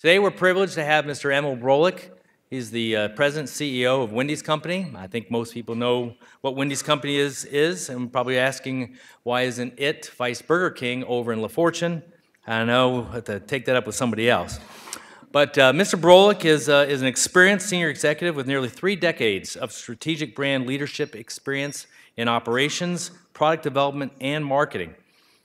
Today we're privileged to have Mr. Emil Brolick. He's the president and CEO of Wendy's Company. I think most people know what Wendy's Company is, and probably asking why isn't it Vice Burger King over in La Fortune? I know, I have to take that up with somebody else. But Mr. Brolick is an experienced senior executive with nearly 3 decades of strategic brand leadership experience in operations, product development, and marketing.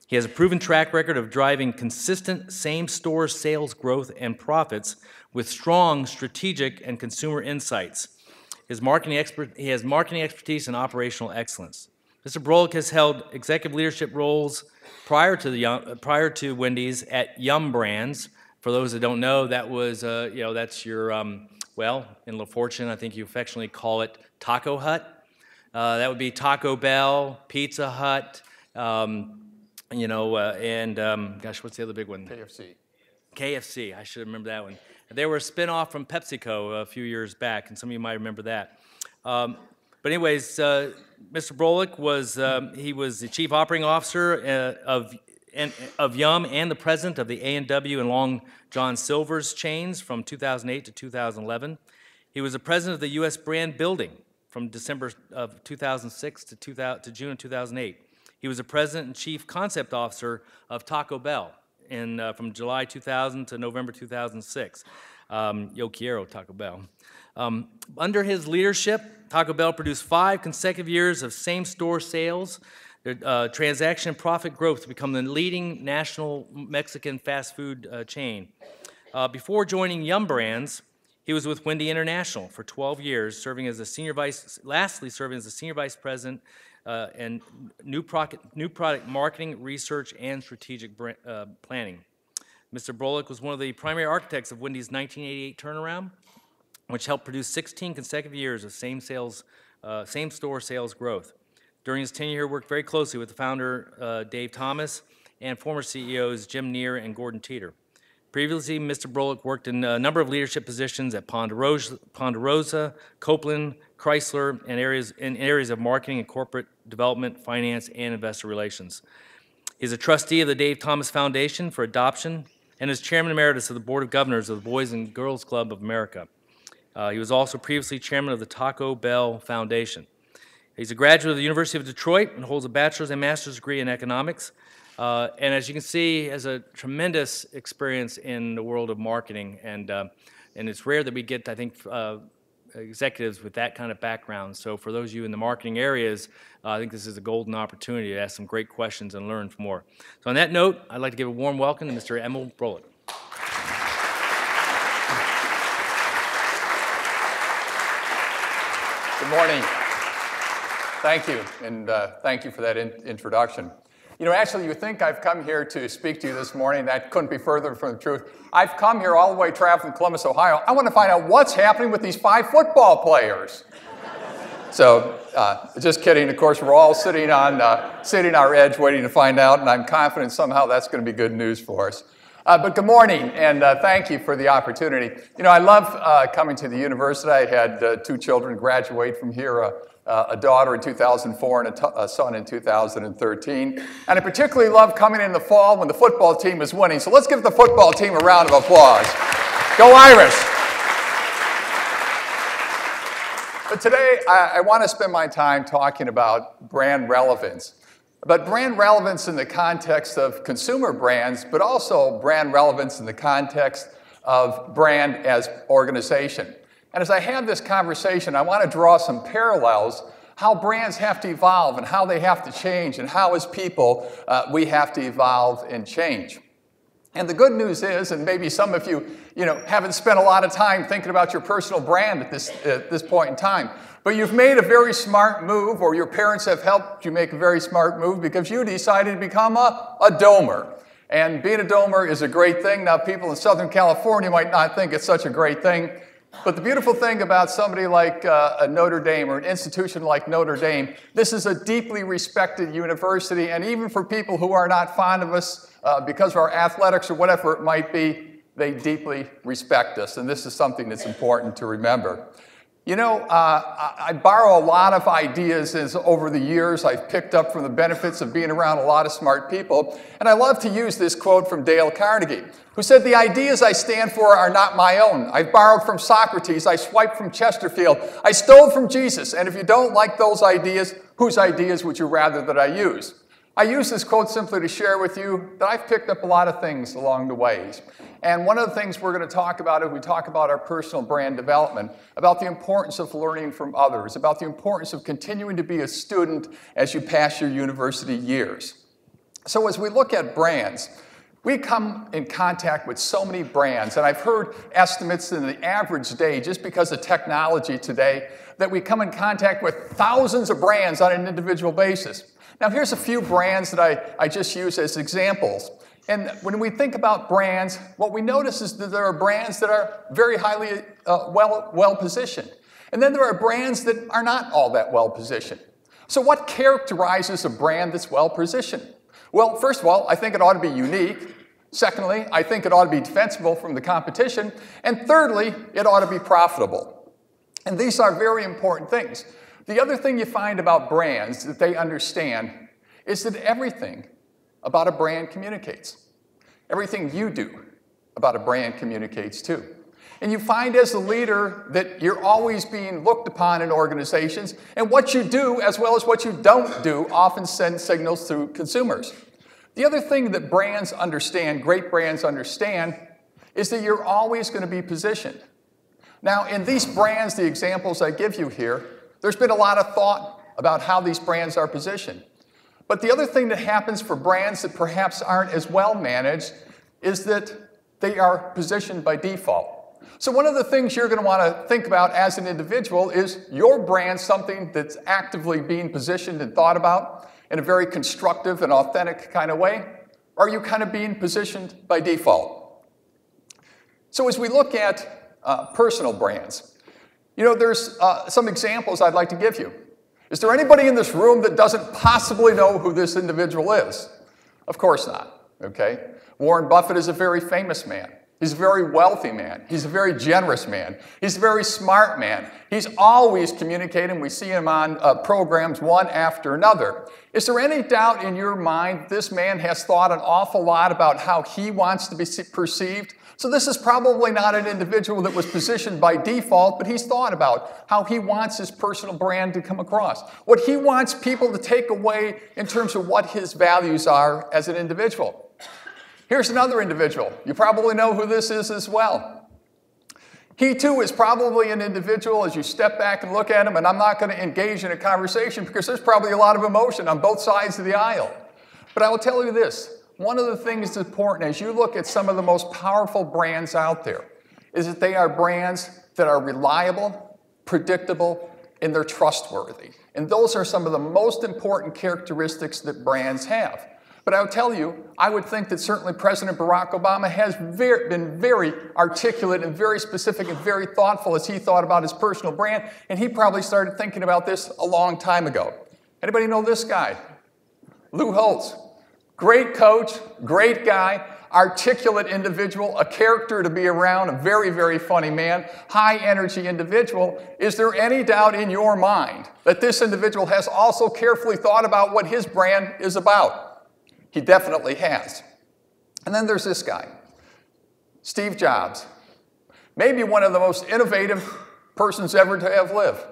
He has a proven track record of driving consistent same-store sales growth and profits with strong strategic and consumer insights. He has marketing expertise and operational excellence. Mr. Brolick has held executive leadership roles prior to Wendy's at Yum Brands. For those that don't know, that was, that's your, well, in La Fortune, I think you affectionately call it Taco Hut. That would be Taco Bell, Pizza Hut, gosh, what's the other big one? KFC. KFC, I should remember that one. They were a spinoff from PepsiCo a few years back, and some of you might remember that. But anyways, Mr. Brolick was the chief operating officer of Yum and the president of the A&W and Long John Silver's chains from 2008 to 2011. He was the president of the U.S. brand building from December of 2006 to June of 2008. He was the president and chief concept officer of Taco Bell from July 2000 to November 2006. Yo quiero Taco Bell. Under his leadership, Taco Bell produced 5 consecutive years of same-store sales, transaction and profit growth to become the leading national Mexican fast food chain. Before joining Yum Brands, he was with Wendy International for 12 years, serving as the senior vice president and new product marketing, research, and strategic planning. Mr. Brolick was one of the primary architects of Wendy's 1988 turnaround, which helped produce 16 consecutive years of same-store sales growth. During his tenure, he worked very closely with the founder, Dave Thomas, and former CEOs Jim Neer and Gordon Teeter. Previously, Mr. Brolick worked in a number of leadership positions at Ponderosa, Copeland, Chrysler, and in areas of marketing and corporate development, finance, and investor relations. He's a trustee of the Dave Thomas Foundation for Adoption and is chairman emeritus of the Board of Governors of the Boys and Girls Club of America. He was also previously chairman of the Taco Bell Foundation. He's a graduate of the University of Detroit and holds a bachelor's and master's degree in economics. And as you can see, has a tremendous experience in the world of marketing, and it's rare that we get, I think, executives with that kind of background. So for those of you in the marketing areas, I think this is a golden opportunity to ask some great questions and learn more. So on that note, I'd like to give a warm welcome to Mr. Emil Brolick. Good morning. Thank you, and thank you for that introduction. You know, actually, you think I've come here to speak to you this morning. That couldn't be further from the truth. I've come here all the way traveling from Columbus, Ohio. I want to find out what's happening with these 5 football players. So, just kidding. Of course, we're all sitting on our edge waiting to find out, and I'm confident somehow that's going to be good news for us. But good morning, and thank you for the opportunity. You know, I love coming to the university. I had 2 children graduate from here, a daughter in 2004 and a son in 2013. And I particularly love coming in the fall when the football team is winning. So let's give the football team a round of applause. Go Irish! But today, I want to spend my time talking about brand relevance. But brand relevance in the context of consumer brands, but also brand relevance in the context of brand as organization. And as I have this conversation, I want to draw some parallels, how brands have to evolve and how they have to change, and how as people we have to evolve and change. And the good news is, and maybe some of you, haven't spent a lot of time thinking about your personal brand at this point in time, but you've made a very smart move, or your parents have helped you make a very smart move because you decided to become a domer. And being a domer is a great thing. Now, people in Southern California might not think it's such a great thing, but the beautiful thing about somebody like a Notre Dame or an institution like Notre Dame, this is a deeply respected university, and even for people who are not fond of us because of our athletics or whatever it might be, they deeply respect us, and this is something that's important to remember. You know, I borrow a lot of ideas over the years I've picked up from the benefits of being around a lot of smart people. And I love to use this quote from Dale Carnegie, who said, "The ideas I stand for are not my own. I've borrowed from Socrates, I swiped from Chesterfield, I stole from Jesus. And if you don't like those ideas, whose ideas would you rather that I use?" I use this quote simply to share with you that I've picked up a lot of things along the ways. And one of the things we're going to talk about is we talk about our personal brand development, about the importance of learning from others, about the importance of continuing to be a student as you pass your university years. So as we look at brands, we come in contact with so many brands, and I've heard estimates in the average day, just because of technology today, that we come in contact with thousands of brands on an individual basis. Now, here's a few brands that I just use as examples. And when we think about brands, what we notice is that there are brands that are very highly well-positioned. And then there are brands that are not all that well-positioned. So what characterizes a brand that's well-positioned? Well, first of all, I think it ought to be unique. Secondly, I think it ought to be defensible from the competition. And thirdly, it ought to be profitable. And these are very important things. The other thing you find about brands that they understand is that everything about a brand communicates. Everything you do about a brand communicates too. And you find as a leader that you're always being looked upon in organizations, and what you do as well as what you don't do often sends signals to consumers. The other thing that brands understand, great brands understand, is that you're always going to be positioned. Now, in these brands, the examples I give you here, there's been a lot of thought about how these brands are positioned. But the other thing that happens for brands that perhaps aren't as well managed is that they are positioned by default. So one of the things you're going to want to think about as an individual is your brand something that's actively being positioned and thought about in a very constructive and authentic kind of way? Or are you kind of being positioned by default? So as we look at personal brands, you know, there's some examples I'd like to give you. Is there anybody in this room that doesn't possibly know who this individual is? Of course not, okay? Warren Buffett is a very famous man. He's a very wealthy man. He's a very generous man. He's a very smart man. He's always communicating. We see him on programs one after another. Is there any doubt in your mind this man has thought an awful lot about how he wants to be perceived? So this is probably not an individual that was positioned by default, but he's thought about how he wants his personal brand to come across, what he wants people to take away in terms of what his values are as an individual. Here's another individual. You probably know who this is as well. He too is probably an individual as you step back and look at him, and I'm not going to engage in a conversation because there's probably a lot of emotion on both sides of the aisle. But I will tell you this. One of the things that's important as you look at some of the most powerful brands out there is that they are brands that are reliable, predictable, and they're trustworthy. And those are some of the most important characteristics that brands have. But I'll tell you, I would think that certainly President Barack Obama has been very articulate and very specific and very thoughtful as he thought about his personal brand, and he probably started thinking about this a long time ago. Anybody know this guy? Lou Holtz. Great coach, great guy, articulate individual, a character to be around, a very, very funny man, high energy individual. Is there any doubt in your mind that this individual has also carefully thought about what his brand is about? He definitely has. And then there's this guy, Steve Jobs. Maybe one of the most innovative persons ever to have lived.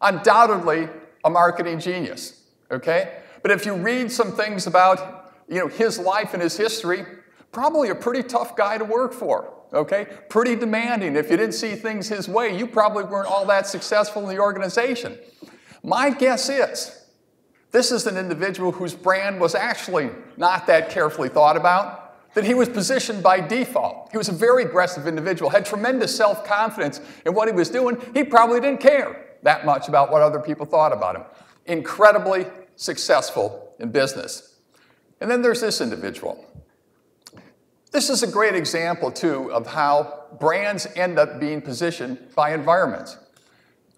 Undoubtedly a marketing genius, okay? But if you read some things about his life and his history, probably a pretty tough guy to work for, okay? Pretty demanding. If you didn't see things his way, you probably weren't all that successful in the organization. My guess is, this is an individual whose brand was actually not that carefully thought about, that he was positioned by default. He was a very aggressive individual, had tremendous self-confidence in what he was doing. He probably didn't care that much about what other people thought about him. Incredibly successful in business. And then there's this individual. This is a great example, too, of how brands end up being positioned by environments.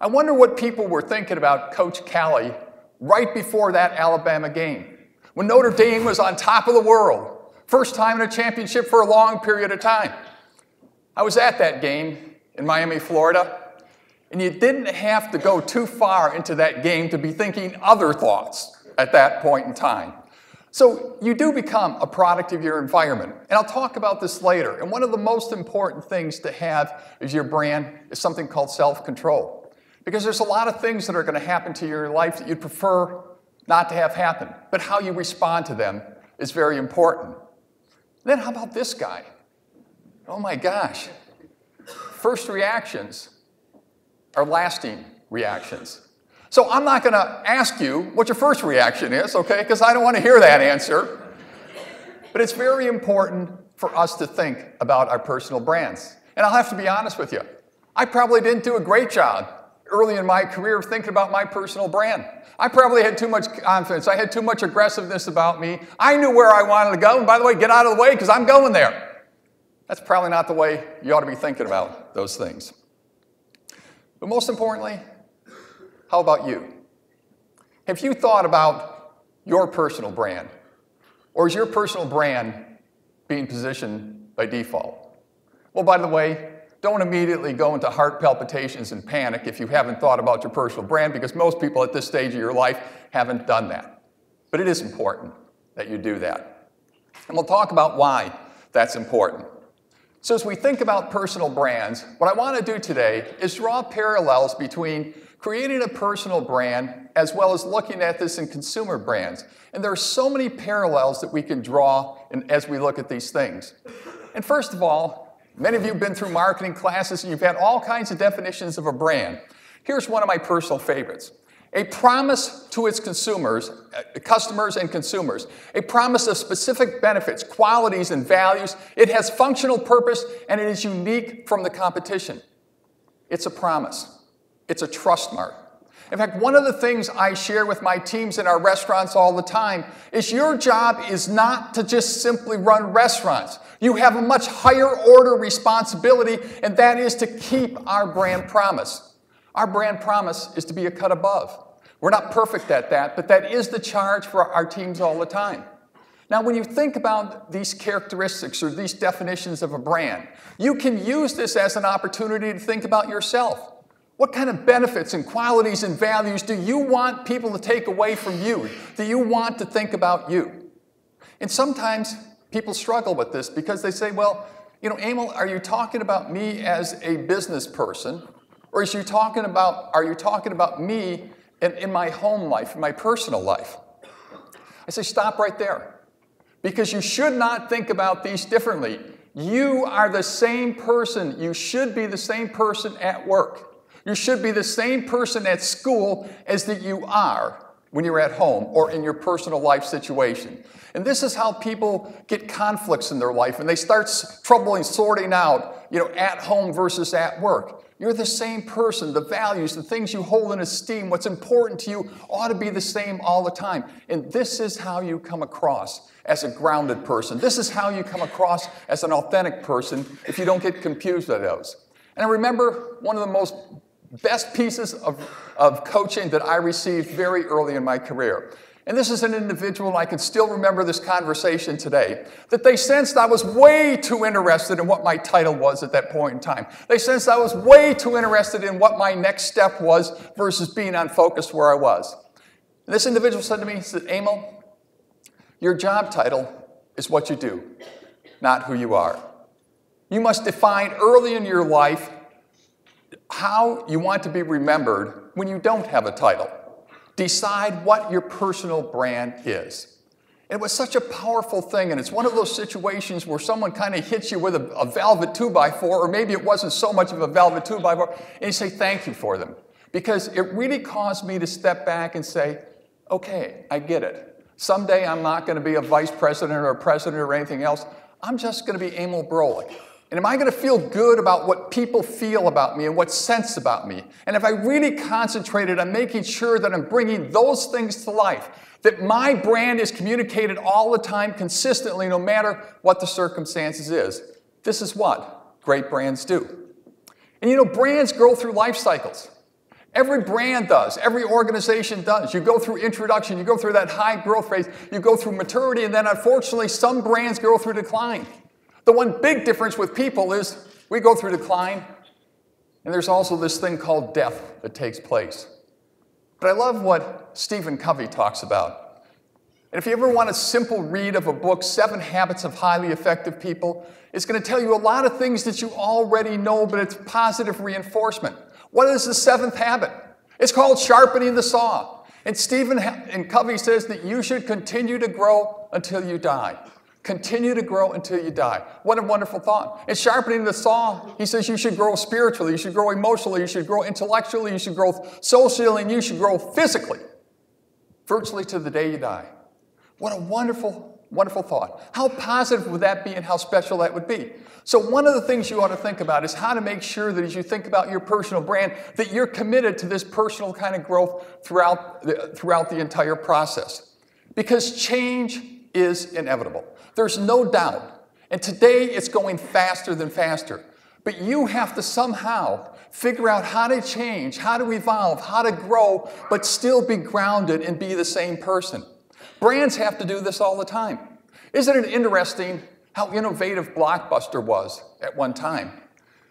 I wonder what people were thinking about Coach Kelly right before that Alabama game, when Notre Dame was on top of the world, first time in a championship for a long period of time. I was at that game in Miami, Florida, And you didn't have to go too far into that game to be thinking other thoughts at that point in time. So you do become a product of your environment. And I'll talk about this later. And one of the most important things to have as your brand is something called self-control. Because there's a lot of things that are going to happen to your life that you'd prefer not to have happen. But how you respond to them is very important. Then how about this guy? Oh my gosh. First reactions are lasting reactions. So I'm not going to ask you what your first reaction is, okay, because I don't want to hear that answer. But it's very important for us to think about our personal brands. And I'll have to be honest with you. I probably didn't do a great job early in my career thinking about my personal brand. I probably had too much confidence. I had too much aggressiveness about me. I knew where I wanted to go. And by the way, get out of the way because I'm going there. That's probably not the way you ought to be thinking about those things. But most importantly, how about you? Have you thought about your personal brand? Or is your personal brand being positioned by default? Well, by the way, don't immediately go into heart palpitations and panic if you haven't thought about your personal brand, because most people at this stage of your life haven't done that. But it is important that you do that. And we'll talk about why that's important. So as we think about personal brands, what I want to do today is draw parallels between creating a personal brand as well as looking at this in consumer brands. And there are so many parallels that we can draw as we look at these things. And first of all, many of you have been through marketing classes and you've had all kinds of definitions of a brand. Here's one of my personal favorites. A promise to its consumers, customers and consumers. A promise of specific benefits, qualities, and values. It has functional purpose and it is unique from the competition. It's a promise. It's a trust mark. In fact, one of the things I share with my teams in our restaurants all the time is your job is not to just simply run restaurants. You have a much higher order responsibility, and that is to keep our brand promise. Our brand promise is to be a cut above. We're not perfect at that, but that is the charge for our teams all the time. Now, when you think about these characteristics or these definitions of a brand, you can use this as an opportunity to think about yourself. What kind of benefits and qualities and values do you want people to take away from you? Do you want to think about you? And sometimes people struggle with this because they say, well, you know, Emil, are you talking about me as a business person? Or are you talking about me in my home life, in my personal life? I say, stop right there. Because you should not think about these differently. You are the same person. You should be the same person at work. You should be the same person at school as that you are when you're at home or in your personal life situation. And this is how people get conflicts in their life, and they start troubling sorting out, you know, at home versus at work. You're the same person. The values, the things you hold in esteem, what's important to you ought to be the same all the time. And this is how you come across as a grounded person. This is how you come across as an authentic person if you don't get confused by those. And I remember one of the most best pieces of coaching that I received very early in my career. And this is an individual, and I can still remember this conversation today, that they sensed I was way too interested in what my title was at that point in time. They sensed I was way too interested in what my next step was versus being unfocused where I was. And this individual said to me, he said, Emil, your job title is what you do, not who you are. You must define early in your life how you want to be remembered when you don't have a title. Decide what your personal brand is. It was such a powerful thing, and it's one of those situations where someone kind of hits you with a velvet 2x4, or maybe it wasn't so much of a velvet 2x4, and you say thank you for them. Because it really caused me to step back and say, okay, I get it. Someday I'm not going to be a vice president or a president or anything else. I'm just going to be Emil Brolick. And am I going to feel good about what people feel about me and what's sensed about me? And if I really concentrated on making sure that I'm bringing those things to life, that my brand is communicated all the time consistently, no matter what the circumstances is, this is what great brands do. And you know, brands go through life cycles. Every brand does. Every organization does. You go through introduction. You go through that high growth phase. You go through maturity. And then, unfortunately, some brands go through decline. The one big difference with people is we go through decline, And there's also this thing called death that takes place. But I love what Stephen Covey talks about. And if you ever want a simple read of a book, 7 Habits of Highly Effective People, it's going to tell you a lot of things that you already know, but it's positive reinforcement. What is the 7th habit? It's called sharpening the saw. And Stephen Covey says that you should continue to grow until you die. Continue to grow until you die. What a wonderful thought. And sharpening the saw, he says you should grow spiritually, you should grow emotionally, you should grow intellectually, you should grow socially, and you should grow physically, virtually to the day you die. What a wonderful, wonderful thought. How positive would that be and how special that would be? So one of the things you ought to think about is how to make sure that as you think about your personal brand, that you're committed to this personal kind of growth throughout the entire process. Because change is inevitable. There's no doubt. And today it's going faster than faster. But you have to somehow figure out how to change, how to evolve, how to grow, but still be grounded and be the same person. Brands have to do this all the time. Isn't it interesting how innovative Blockbuster was at one time?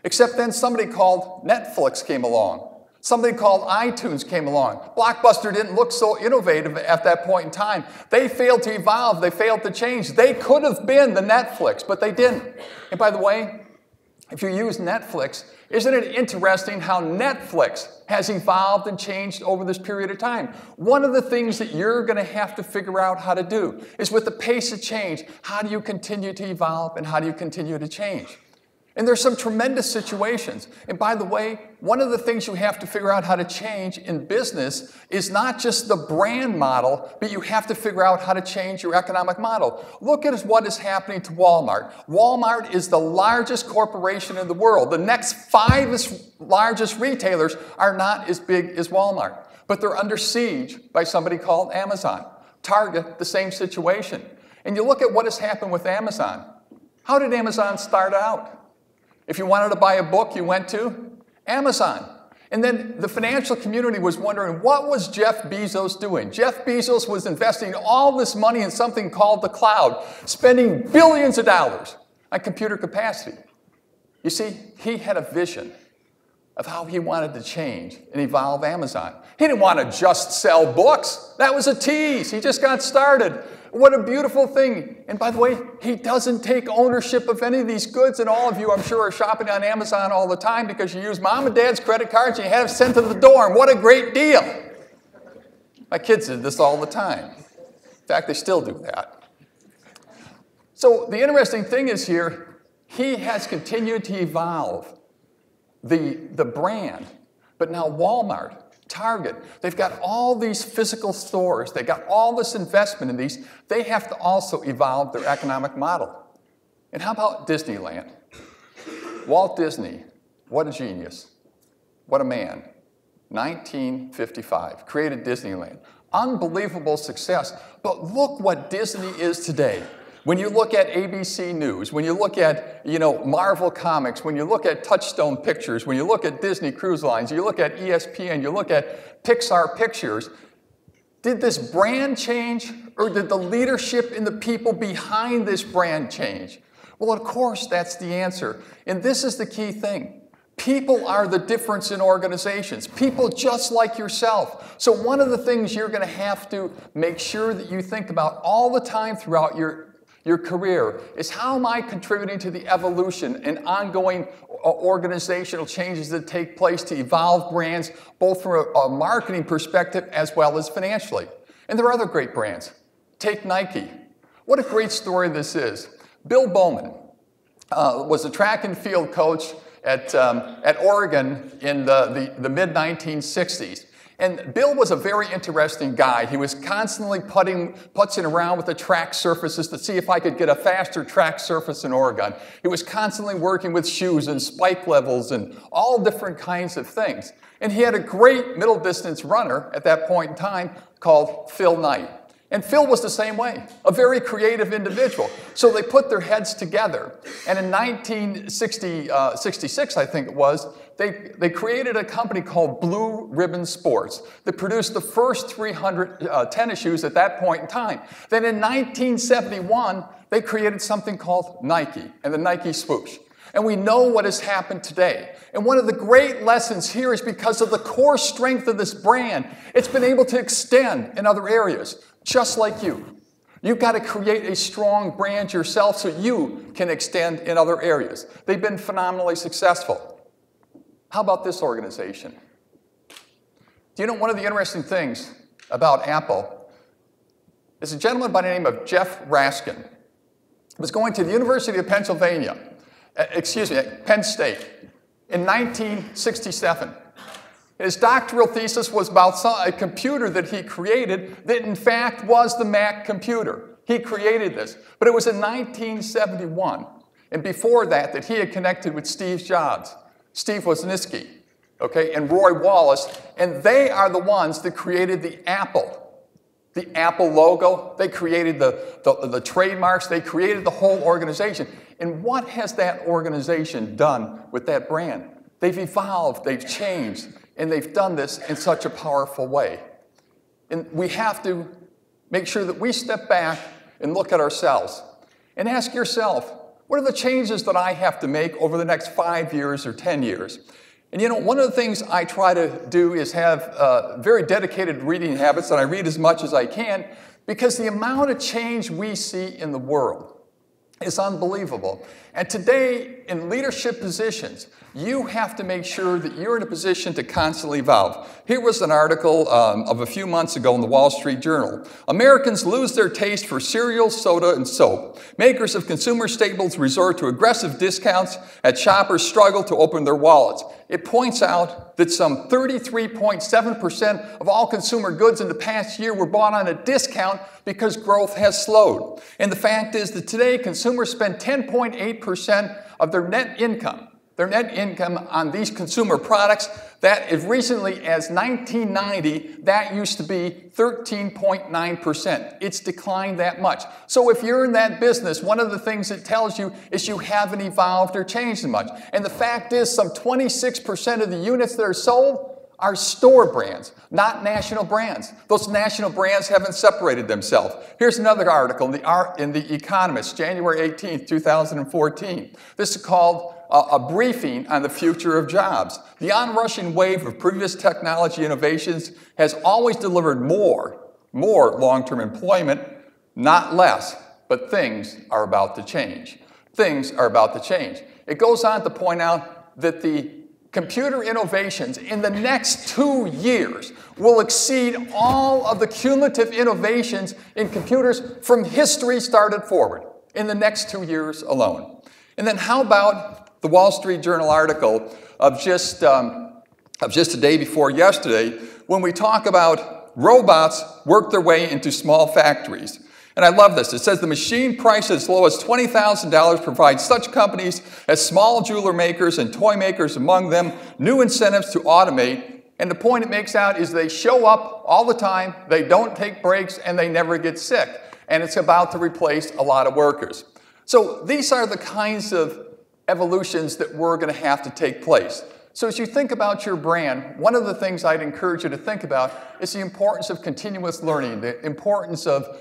Except then somebody called Netflix came along. Something called iTunes came along. Blockbuster didn't look so innovative at that point in time. They failed to evolve. They failed to change. They could have been the Netflix, but they didn't. And by the way, if you use Netflix, isn't it interesting how Netflix has evolved and changed over this period of time? One of the things that you're going to have to figure out how to do is with the pace of change, how do you continue to evolve and how do you continue to change? And there's some tremendous situations. And by the way, one of the things you have to figure out how to change in business is not just the brand model, but you have to figure out how to change your economic model. Look at what is happening to Walmart. Walmart is the largest corporation in the world. The next 5 largest retailers are not as big as Walmart, but they're under siege by somebody called Amazon. Target, the same situation. And you look at what has happened with Amazon. How did Amazon start out? If you wanted to buy a book, you went to Amazon. And then the financial community was wondering, what was Jeff Bezos doing? Jeff Bezos was investing all this money in something called the cloud, spending billions of dollars on computer capacity. You see, he had a vision of how he wanted to change and evolve Amazon. He didn't want to just sell books. That was a tease. He just got started. What a beautiful thing. And by the way, he doesn't take ownership of any of these goods, and all of you, I'm sure, are shopping on Amazon all the time because you use mom and dad's credit cards and you have it sent to the dorm. What a great deal. My kids did this all the time. In fact, they still do that. So the interesting thing is here, he has continued to evolve the brand. But now Walmart, Target, they've got all these physical stores. They got all this investment in these. They have to also evolve their economic model. And how about Disneyland? Walt Disney, what a genius. What a man. 1955, created Disneyland. Unbelievable success. But look what Disney is today. When you look at ABC News, when you look at, Marvel Comics, when you look at Touchstone Pictures, when you look at Disney Cruise Lines, you look at ESPN, you look at Pixar Pictures, did this brand change or did the leadership and the people behind this brand change? Well, of course, that's the answer. And this is the key thing. People are the difference in organizations. People just like yourself. So one of the things you're going to have to make sure that you think about all the time throughout your career is how am I contributing to the evolution and ongoing organizational changes that take place to evolve brands, both from a marketing perspective as well as financially. And there are other great brands. Take Nike. What a great story this is. Bill Bowman was a track and field coach at Oregon in the mid-1960s. And Bill was a very interesting guy. He was constantly putzing around with the track surfaces to see if I could get a faster track surface in Oregon. He was constantly working with shoes and spike levels and all different kinds of things. And he had a great middle distance runner at that point in time called Phil Knight. And Phil was the same way, a very creative individual. So they put their heads together. And in 1966, I think it was, they created a company called Blue Ribbon Sports that produced the first 300 tennis shoes at that point in time. Then in 1971, they created something called Nike and the Nike swoosh. And we know what has happened today. And one of the great lessons here is because of the core strength of this brand, it's been able to extend in other areas, just like you. You've got to create a strong brand yourself so you can extend in other areas. They've been phenomenally successful. How about this organization? Do you know one of the interesting things about Apple is a gentleman by the name of Jeff Raskin was going to the University of Pennsylvania, Penn State, in 1967. His doctoral thesis was about a computer that he created that in fact was the Mac computer. He created this, but it was in 1971, and before that he had connected with Steve Jobs, Steve Wozniacki, okay, and Roy Wallace, and they are the ones that created the Apple logo. They created the trademarks. They created the whole organization. And what has that organization done with that brand? They've evolved, they've changed, and they've done this in such a powerful way. And we have to make sure that we step back and look at ourselves and ask yourself, what are the changes that I have to make over the next 5 years or 10 years? And you know, one of the things I try to do is have very dedicated reading habits, and I read as much as I can, because the amount of change we see in the world is unbelievable. And today, in leadership positions, you have to make sure that you're in a position to constantly evolve. Here was an article of a few months ago in the Wall Street Journal. Americans lose their taste for cereal, soda, and soap. Makers of consumer staples resort to aggressive discounts as shoppers struggle to open their wallets. It points out that some 33.7% of all consumer goods in the past year were bought on a discount because growth has slowed. And the fact is that today consumers spend 10.8% of their net income on these consumer products. That as recently as 1990, that used to be 13.9%. It's declined that much. So if you're in that business, one of the things it tells you is you haven't evolved or changed much. And the fact is some 26% of the units that are sold are store brands, not national brands. Those national brands haven't separated themselves. Here's another article in The Economist, January 18th, 2014. This is called a briefing on the future of jobs. The onrushing wave of previous technology innovations has always delivered more long-term employment, not less, but things are about to change. Things are about to change. It goes on to point out that the computer innovations in the next 2 years will exceed all of the cumulative innovations in computers from history started forward in the next 2 years alone. And then how about the Wall Street Journal article of just a day before yesterday when we talk about robots work their way into small factories. And I love this. It says the machine priced as low as $20,000 provides such companies as small jeweler makers and toy makers among them new incentives to automate. And the point it makes out is they show up all the time, they don't take breaks, and they never get sick. And it's about to replace a lot of workers. So these are the kinds of evolutions that were going to have to take place. So as you think about your brand, one of the things I'd encourage you to think about is the importance of continuous learning, the importance of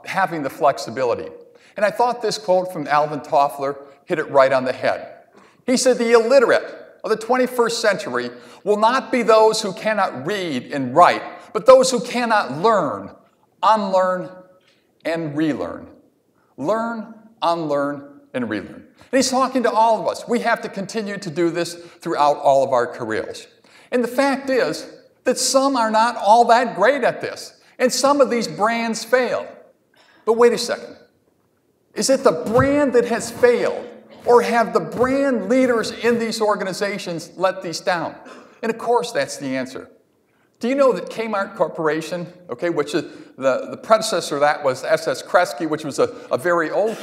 having the flexibility. And I thought this quote from Alvin Toffler hit it right on the head. He said, the illiterate of the 21st century will not be those who cannot read and write, but those who cannot learn, unlearn, and relearn. Learn, unlearn, and relearn. And he's talking to all of us. We have to continue to do this throughout all of our careers. And the fact is that some are not all that great at this. And some of these brands fail. But wait a second. Is it the brand that has failed? Or have the brand leaders in these organizations let these down? And of course, that's the answer. Do you know that Kmart Corporation, okay, which is the predecessor of that was SS Kresge, which was a very old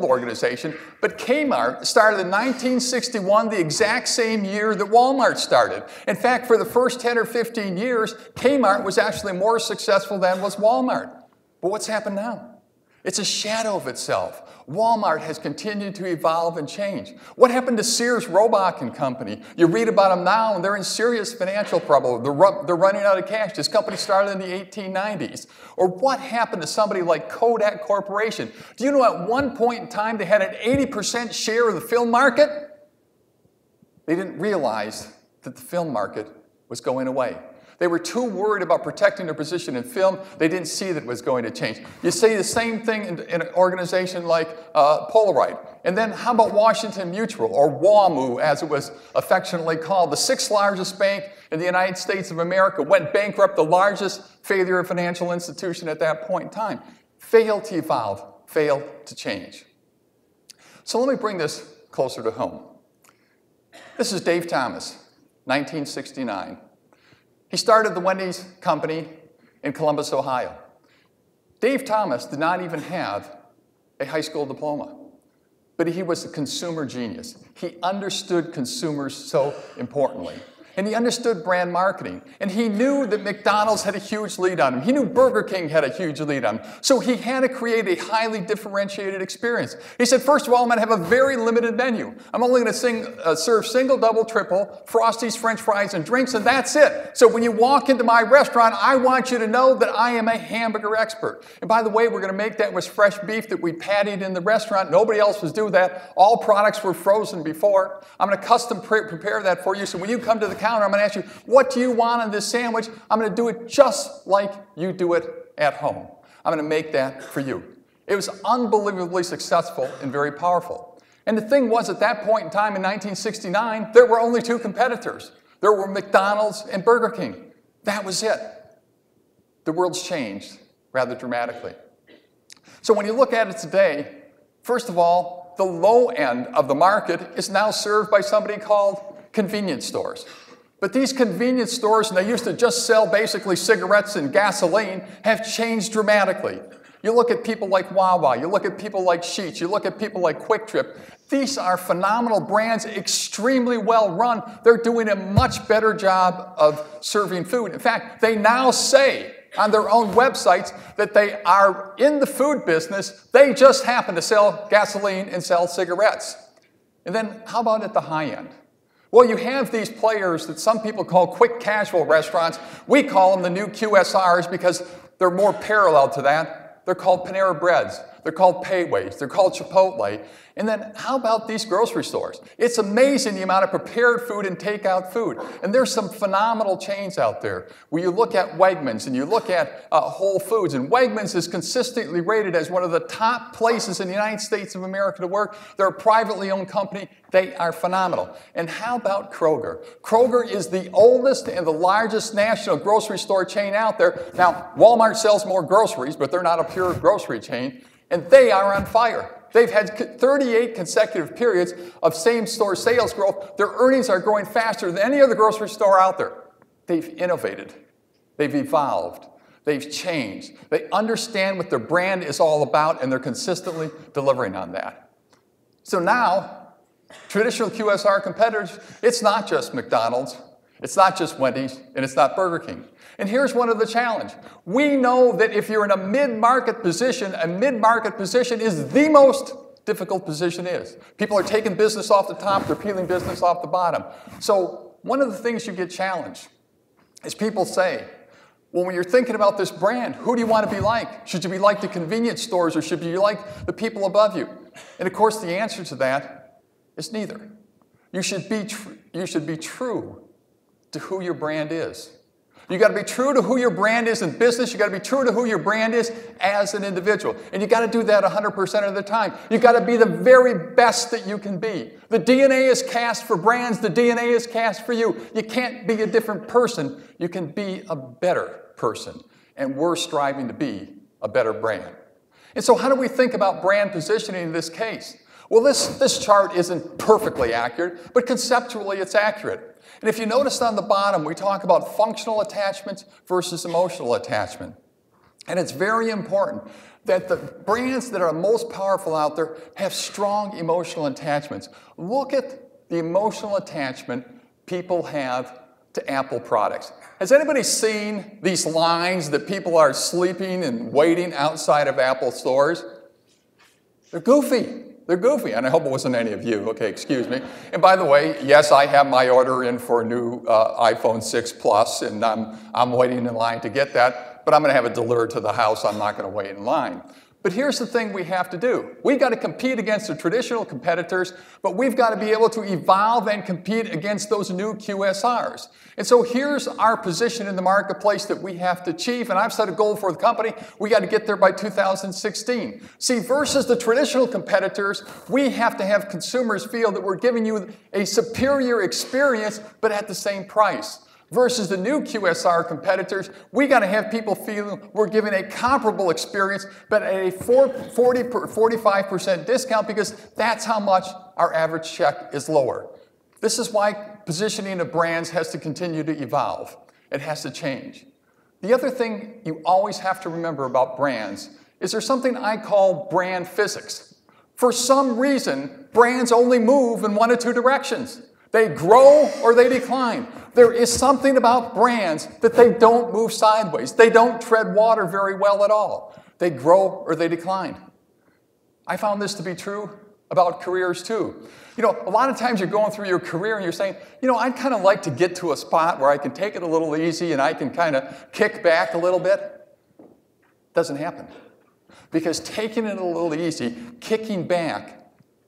organization, but Kmart started in 1961, the exact same year that Walmart started. In fact, for the first 10 or 15 years, Kmart was actually more successful than was Walmart. But what's happened now? It's a shadow of itself. Walmart has continued to evolve and change. What happened to Sears, Roebuck and Company? You read about them now, and they're in serious financial trouble. They're running out of cash. This company started in the 1890s. Or what happened to somebody like Kodak Corporation? Do you know at one point in time they had an 80% share of the film market? They didn't realize that the film market was going away. They were too worried about protecting their position in film, they didn't see that it was going to change. You see the same thing in an organization like Polaroid. And then how about Washington Mutual, or WAMU as it was affectionately called, the 6th largest bank in the United States of America, went bankrupt, the largest failure of financial institution at that point in time. Failed to evolve, failed to change. So let me bring this closer to home. This is Dave Thomas, 1969. He started the Wendy's company in Columbus, Ohio. Dave Thomas did not even have a high school diploma, but he was a consumer genius. He understood consumers so importantly. And he understood brand marketing. And he knew that McDonald's had a huge lead on him. He knew Burger King had a huge lead on him. So he had to create a highly differentiated experience. He said, first of all, I'm going to have a very limited menu. I'm only going to serve single, double, triple, Frosties, French fries, and drinks, and that's it. So when you walk into my restaurant, I want you to know that I am a hamburger expert. And by the way, we're going to make that with fresh beef that we pattied in the restaurant. Nobody else was doing that. All products were frozen before. I'm going to custom prepare that for you. So when you come to the counter, I'm going to ask you, what do you want on this sandwich? I'm going to do it just like you do it at home. I'm going to make that for you. It was unbelievably successful and very powerful. And the thing was, at that point in time in 1969, there were only 2 competitors. There were McDonald's and Burger King. That was it. The world's changed rather dramatically. So when you look at it today, first of all, the low end of the market is now served by somebody called convenience stores. But these convenience stores, and they used to just sell basically cigarettes and gasoline, have changed dramatically. You look at people like Wawa, you look at people like Sheetz, you look at people like Quick Trip. These are phenomenal brands, extremely well run. They're doing a much better job of serving food. In fact, they now say on their own websites that they are in the food business. They just happen to sell gasoline and sell cigarettes. And then how about at the high end? Well, you have these players that some people call quick casual restaurants. We call them the new QSRs because they're more parallel to that. They're called Panera Breads. They're called Payways. They're called Chipotle. And then how about these grocery stores? It's amazing the amount of prepared food and takeout food. And there's some phenomenal chains out there. Where you look at Wegmans and you look at Whole Foods. And Wegmans is consistently rated as one of the top places in the United States of America to work. They're a privately owned company. They are phenomenal. And how about Kroger? Kroger is the oldest and the largest national grocery store chain out there. Now, Walmart sells more groceries, but they're not a pure grocery chain. And they are on fire. They've had 38 consecutive periods of same-store sales growth. Their earnings are growing faster than any other grocery store out there. They've innovated. They've evolved. They've changed. They understand what their brand is all about, and they're consistently delivering on that. So now, traditional QSR competitors, it's not just McDonald's, it's not just Wendy's, and it's not Burger King. And here's one of the challenges. We know that if you're in a mid-market position is the most difficult position is. People are taking business off the top, they're peeling business off the bottom. So one of the things you get challenged is people say, well, when you're thinking about this brand, who do you want to be like? Should you be like the convenience stores or should you be like the people above you? And of course, the answer to that is neither. You should be true to who your brand is. You got to be true to who your brand is in business. You got to be true to who your brand is as an individual. And you got to do that 100% of the time. You got to be the very best that you can be. The DNA is cast for brands. The DNA is cast for you. You can't be a different person. You can be a better person. And we're striving to be a better brand. And so how do we think about brand positioning in this case? Well, this chart isn't perfectly accurate, but conceptually it's accurate. And if you notice on the bottom, we talk about functional attachments versus emotional attachment. And it's very important that the brands that are most powerful out there have strong emotional attachments. Look at the emotional attachment people have to Apple products. Has anybody seen these lines that people are sleeping and waiting outside of Apple stores? They're goofy. They're goofy, and I hope it wasn't any of you. Okay, excuse me. And by the way, yes, I have my order in for a new iPhone 6 Plus, and I'm waiting in line to get that, but I'm going to have it delivered to the house. I'm not going to wait in line. But here's the thing we have to do. We've got to compete against the traditional competitors, but we've got to be able to evolve and compete against those new QSRs. And so here's our position in the marketplace that we have to achieve, and I've set a goal for the company. We got to get there by 2016. See, versus the traditional competitors, we have to have consumers feel that we're giving you a superior experience, but at the same price. Versus the new QSR competitors, we got to have people feel we're giving a comparable experience, but at a 45% discount, because that's how much our average check is lower. This is why positioning of brands has to continue to evolve. It has to change. The other thing you always have to remember about brands is there's something I call brand physics. For some reason, brands only move in one of two directions. They grow or they decline. There is something about brands that they don't move sideways. They don't tread water very well at all. They grow or they decline. I found this to be true about careers too. You know, a lot of times you're going through your career and you're saying, you know, I'd kind of like to get to a spot where I can take it a little easy and I can kind of kick back a little bit. Doesn't happen. Because taking it a little easy, kicking back,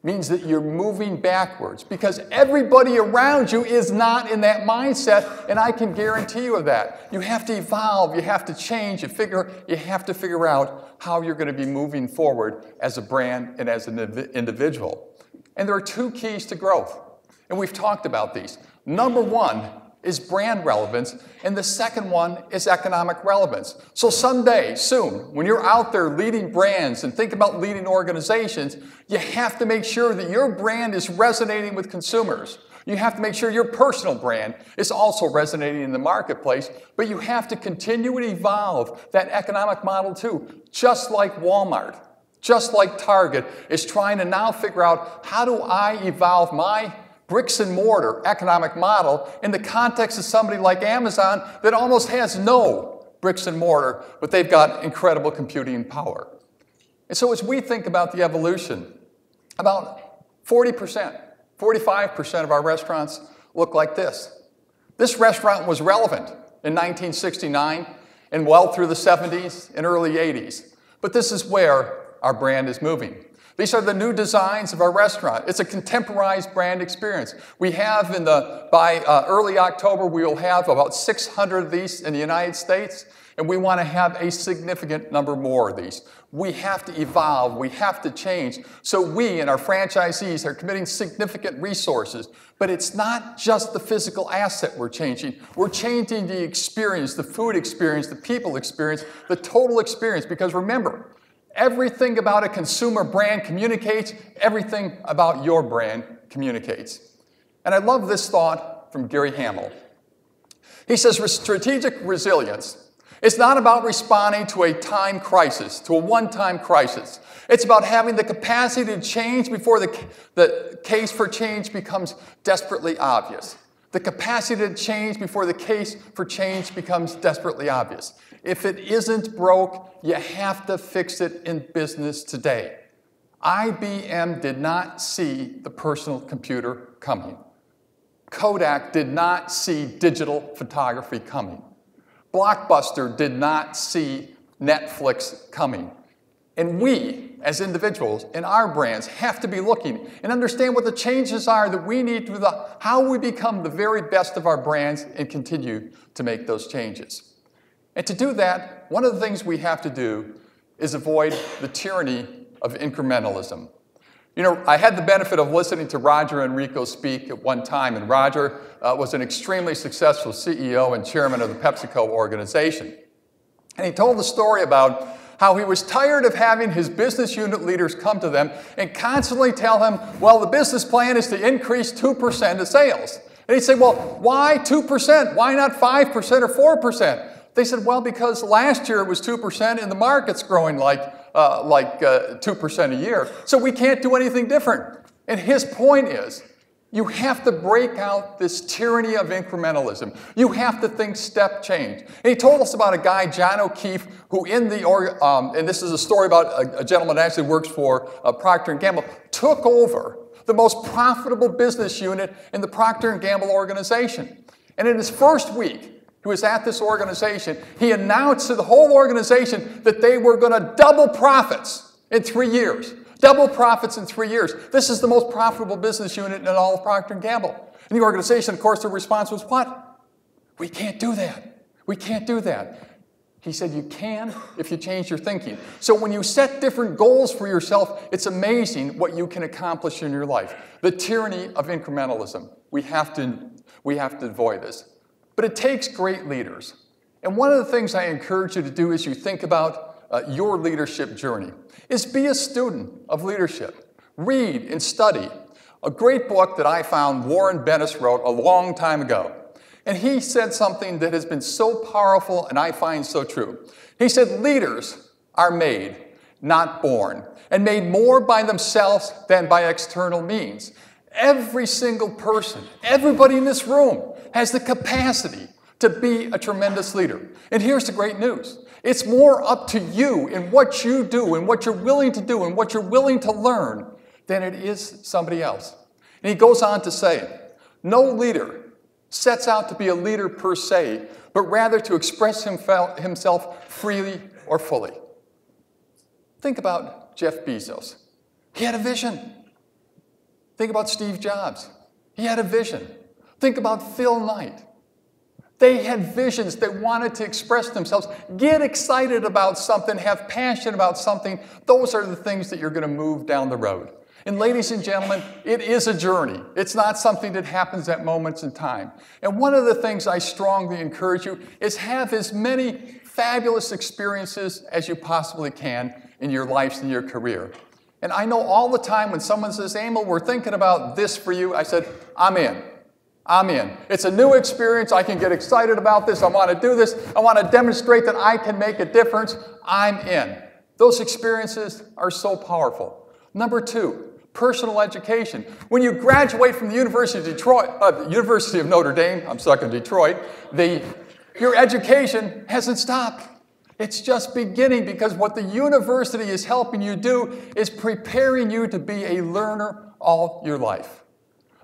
means that you're moving backwards, because everybody around you is not in that mindset, and I can guarantee you of that. You have to evolve, you have to change, you have to figure out how you're going to be moving forward as a brand and as an individual. And there are two keys to growth, and we've talked about these. Number one is brand relevance, and the second one is economic relevance. So someday, soon, when you're out there leading brands and think about leading organizations, you have to make sure that your brand is resonating with consumers. You have to make sure your personal brand is also resonating in the marketplace, but you have to continue and evolve that economic model too, just like Walmart, just like Target is trying to now figure out, how do I evolve my bricks and mortar economic model in the context of somebody like Amazon that almost has no bricks and mortar, but they've got incredible computing power. And so as we think about the evolution, about 40%, 45% of our restaurants look like this. This restaurant was relevant in 1969 and well through the 70s and early 80s. But this is where our brand is moving. These are the new designs of our restaurant. It's a contemporized brand experience. We have by early October, we will have about 600 of these in the United States, and we want to have a significant number more of these. We have to evolve, we have to change. So we and our franchisees are committing significant resources, but it's not just the physical asset we're changing. We're changing the experience, the food experience, the people experience, the total experience, because remember, everything about a consumer brand communicates, everything about your brand communicates. And I love this thought from Gary Hamel. He says, strategic resilience is not about responding to a time crisis, to a one-time crisis. It's about having the capacity to change before the case for change becomes desperately obvious. The capacity to change before the case for change becomes desperately obvious. If it isn't broke, you have to fix it in business today. IBM did not see the personal computer coming. Kodak did not see digital photography coming. Blockbuster did not see Netflix coming. And we, as individuals in our brands, have to be looking and understand what the changes are that we need to how we become the very best of our brands and continue to make those changes. And to do that, one of the things we have to do is avoid the tyranny of incrementalism. You know, I had the benefit of listening to Roger Enrico speak at one time, and Roger was an extremely successful CEO and chairman of the PepsiCo organization. And he told the story about how he was tired of having his business unit leaders come to them and constantly tell him, well, the business plan is to increase 2% of sales. And he'd say, well, why 2%? Why not 5% or 4%? They said, well, because last year it was 2% and the market's growing like 2% a year, so we can't do anything different. And his point is, You have to break out this tyranny of incrementalism. You have to think step change. And he told us about a guy, John O'Keefe, who and this is a story about a gentleman that actually works for Procter & Gamble, took over the most profitable business unit in the Procter & Gamble organization. And in his first week, he was at this organization, he announced to the whole organization that they were going to double profits in 3 years. Double profits in 3 years. This is the most profitable business unit in all of Procter & Gamble. And the organization, of course, their response was what? We can't do that. We can't do that. He said you can if you change your thinking. So when you set different goals for yourself, it's amazing what you can accomplish in your life. The tyranny of incrementalism. We have to avoid this. But it takes great leaders. And one of the things I encourage you to do as you think about your leadership journey is be a student of leadership. Read and study. A great book that I found Warren Bennis wrote a long time ago. And he said something that has been so powerful and I find so true. He said, leaders are made, not born, and made more by themselves than by external means. Every single person, everybody in this room has the capacity to be a tremendous leader. And here's the great news. It's more up to you in what you do and what you're willing to do and what you're willing to learn than it is somebody else. And he goes on to say, no leader sets out to be a leader per se, but rather to express himself freely or fully. Think about Jeff Bezos. He had a vision. Think about Steve Jobs. He had a vision. Think about Phil Knight. They had visions. They wanted to express themselves, get excited about something, have passion about something. Those are the things that you're going to move down the road. And ladies and gentlemen, it is a journey. It's not something that happens at moments in time. And one of the things I strongly encourage you is have as many fabulous experiences as you possibly can in your lives and your career. And I know all the time when someone says, Emil, we're thinking about this for you, I said, I'm in. I'm in. It's a new experience. I can get excited about this. I want to do this. I want to demonstrate that I can make a difference. I'm in. Those experiences are so powerful. Number two, personal education. When you graduate from the University of Notre Dame, I'm stuck in Detroit, your education hasn't stopped. It's just beginning because what the university is helping you do is preparing you to be a learner all your life.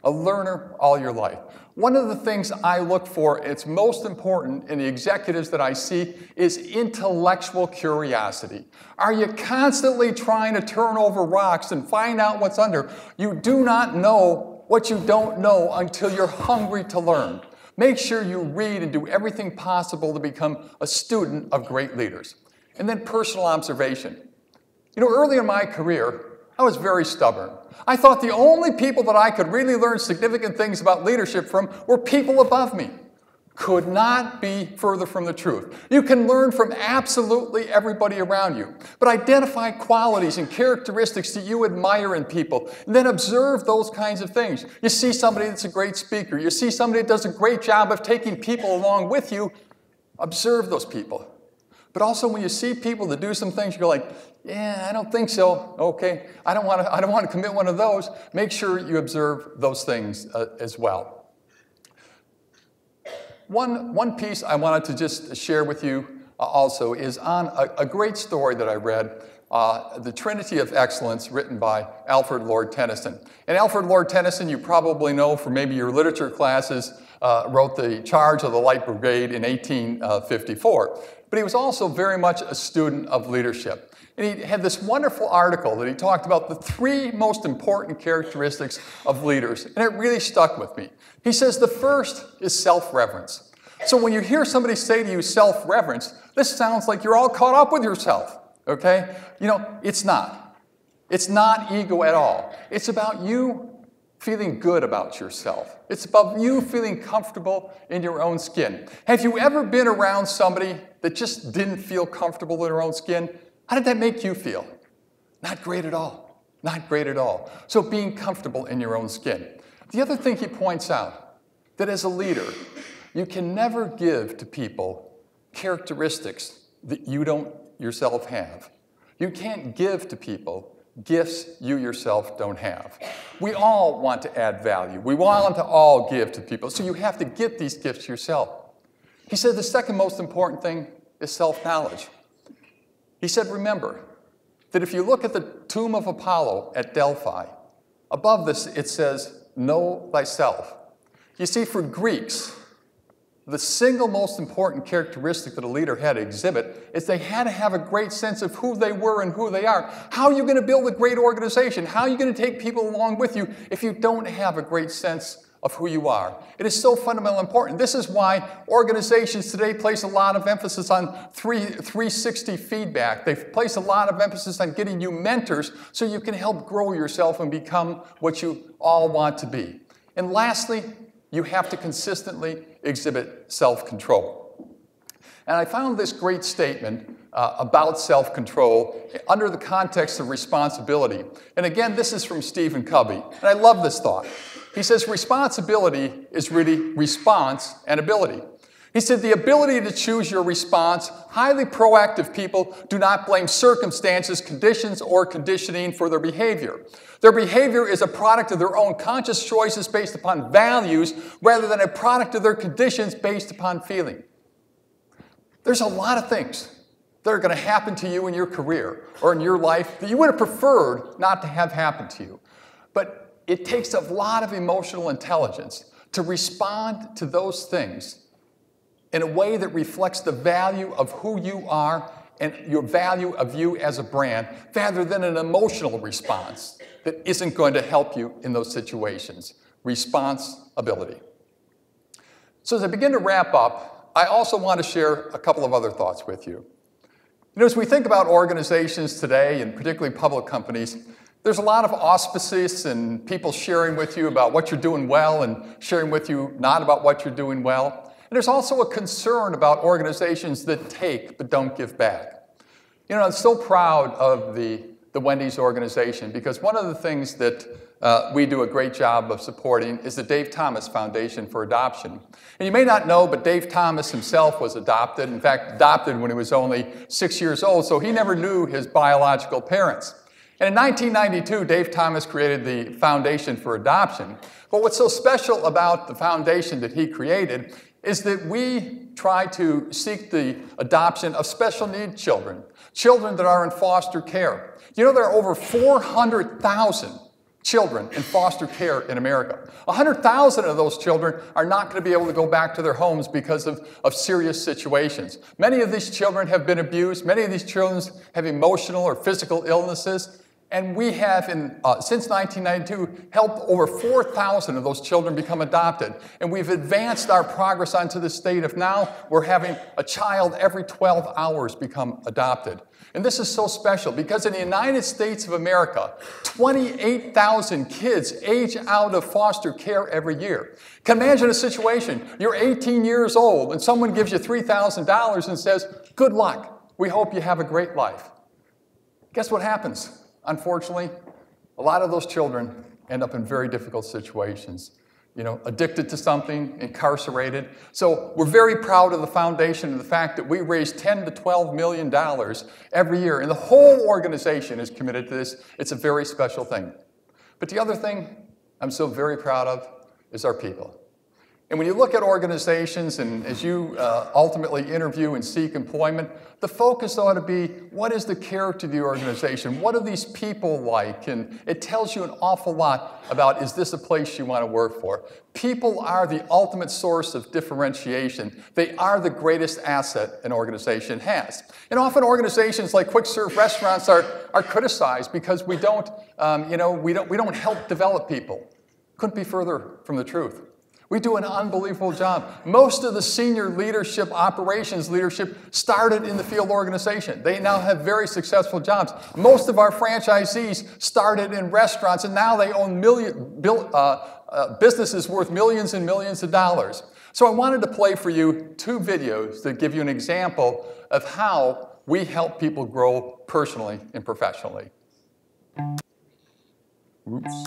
A learner all your life. One of the things I look for, it's most important in the executives that I see, is intellectual curiosity. Are you constantly trying to turn over rocks and find out what's under? You do not know what you don't know until you're hungry to learn. Make sure you read and do everything possible to become a student of great leaders. And then personal observation. You know, early in my career, I was very stubborn. I thought the only people that I could really learn significant things about leadership from were people above me. Could not be further from the truth. You can learn from absolutely everybody around you, but identify qualities and characteristics that you admire in people, and then observe those kinds of things. You see somebody that's a great speaker. You see somebody that does a great job of taking people along with you. Observe those people. But also when you see people that do some things, you go like, yeah, I don't think so. Okay, I don't want to commit one of those. Make sure you observe those things as well. One piece I wanted to just share with you also is on a great story that I read, The Trinity of Excellence, written by Alfred Lord Tennyson. And Alfred Lord Tennyson, you probably know from maybe your literature classes, wrote The Charge of the Light Brigade in 1854. But he was also very much a student of leadership. And he had this wonderful article that he talked about the 3 most important characteristics of leaders. And it really stuck with me. He says the first is self-reverence. So when you hear somebody say to you self-reverence, this sounds like you're all caught up with yourself, okay? You know, it's not. It's not ego at all. It's about you feeling good about yourself. It's about you feeling comfortable in your own skin. Have you ever been around somebody that just didn't feel comfortable in their own skin? How did that make you feel? Not great at all. Not great at all. So being comfortable in your own skin. The other thing he points out, that as a leader, you can never give to people characteristics that you don't yourself have. You can't give to people gifts you yourself don't have. We all want to add value. We want to all give to people, so you have to get these gifts yourself. He said the second most important thing is self-knowledge. He said, remember that if you look at the tomb of Apollo at Delphi, above this it says, know thyself. You see, for Greeks, the single most important characteristic that a leader had to exhibit is they had to have a great sense of who they were and who they are. How are you going to build a great organization? How are you going to take people along with you if you don't have a great sense of who you are? It is so fundamentally important. This is why organizations today place a lot of emphasis on 360 feedback. They place a lot of emphasis on getting you mentors so you can help grow yourself and become what you all want to be. And lastly, you have to consistently exhibit self-control. And I found this great statement about self-control under the context of responsibility. And again, this is from Stephen Covey. And I love this thought. He says, responsibility is really response and ability. He said, the ability to choose your response, highly proactive people do not blame circumstances, conditions, or conditioning for their behavior. Their behavior is a product of their own conscious choices based upon values rather than a product of their conditions based upon feeling. There's a lot of things that are going to happen to you in your career or in your life that you would have preferred not to have happen to you. But it takes a lot of emotional intelligence to respond to those things in a way that reflects the value of who you are and your value of you as a brand, rather than an emotional response that isn't going to help you in those situations. Responsibility. So as I begin to wrap up, I also want to share a couple of other thoughts with you. You know, as we think about organizations today, and particularly public companies, there's a lot of auspices and people sharing with you about what you're doing well and sharing with you not about what you're doing well. And there's also a concern about organizations that take but don't give back. You know, I'm so proud of the Wendy's organization because one of the things that we do a great job of supporting is the Dave Thomas Foundation for Adoption. And you may not know, but Dave Thomas himself was adopted. In fact, adopted when he was only 6 years old, so he never knew his biological parents. And in 1992, Dave Thomas created the Foundation for Adoption. But what's so special about the foundation that he created is that we try to seek the adoption of special needs children, children that are in foster care. You know, there are over 400,000 children in foster care in America. 100,000 of those children are not going to be able to go back to their homes because of serious situations. Many of these children have been abused. Many of these children have emotional or physical illnesses. And we have, since 1992, helped over 4,000 of those children become adopted. And we've advanced our progress onto the state of now we're having a child every 12 hours become adopted. And this is so special because in the United States of America, 28,000 kids age out of foster care every year. Can imagine a situation, you're 18 years old and someone gives you $3,000 and says, good luck, we hope you have a great life. Guess what happens? Unfortunately, a lot of those children end up in very difficult situations. You know, addicted to something, incarcerated. So we're very proud of the foundation and the fact that we raise $10 to $12 million every year. And the whole organization is committed to this. It's a very special thing. But the other thing I'm so very proud of is our people. And when you look at organizations and as you ultimately interview and seek employment, the focus ought to be, what is the character of the organization? What are these people like? And it tells you an awful lot about, is this a place you want to work for? People are the ultimate source of differentiation. They are the greatest asset an organization has. And often organizations like quick serve restaurants are criticized because we don't help develop people. Couldn't be further from the truth. We do an unbelievable job. Most of the senior leadership, operations leadership, started in the field organization. They now have very successful jobs. Most of our franchisees started in restaurants, and now they own businesses worth millions and millions of dollars. So I wanted to play for you two videos that give you an example of how we help people grow personally and professionally. Oops.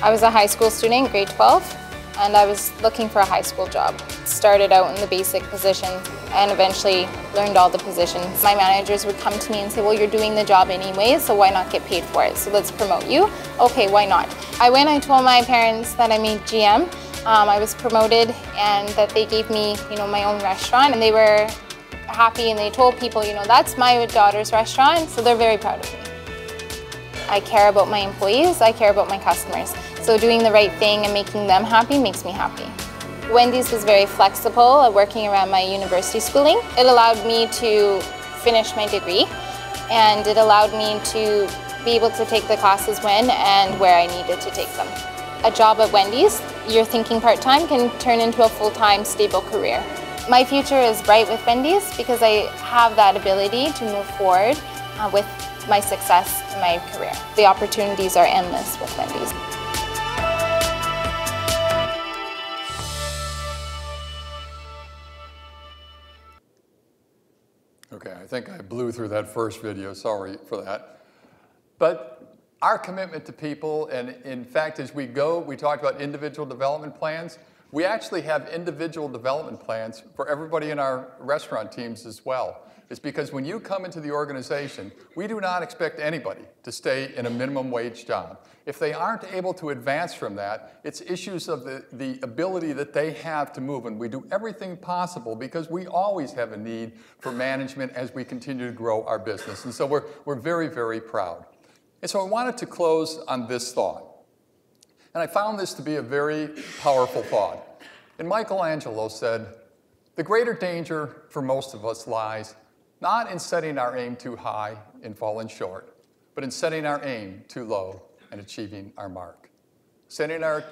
I was a high school student, grade 12, and I was looking for a high school job. Started out in the basic positions and eventually learned all the positions. My managers would come to me and say, well, you're doing the job anyway, so why not get paid for it? So let's promote you. Okay, why not? I told my parents that I made GM. I was promoted and that they gave me, my own restaurant, and they were happy and they told people, that's my daughter's restaurant, so they're very proud of me. I care about my employees, I care about my customers. So doing the right thing and making them happy makes me happy. Wendy's was very flexible at working around my university schooling. It allowed me to finish my degree, and it allowed me to be able to take the classes when and where I needed to take them. A job at Wendy's, you're thinking part-time, can turn into a full-time stable career. My future is bright with Wendy's because I have that ability to move forward with my success in my career. The opportunities are endless with Wendy's. Okay, I think I blew through that first video, sorry for that. But our commitment to people, and in fact, as we go, we talked about individual development plans. We actually have individual development plans for everybody in our restaurant teams as well. It's because when you come into the organization, we do not expect anybody to stay in a minimum wage job. If they aren't able to advance from that, it's issues of the ability that they have to move. And we do everything possible because we always have a need for management as we continue to grow our business. And so we're very, very proud. And so I wanted to close on this thought. And I found this to be a very powerful thought. And Michelangelo said, the greater danger for most of us lies not in setting our aim too high and falling short, but in setting our aim too low and achieving our mark. Setting our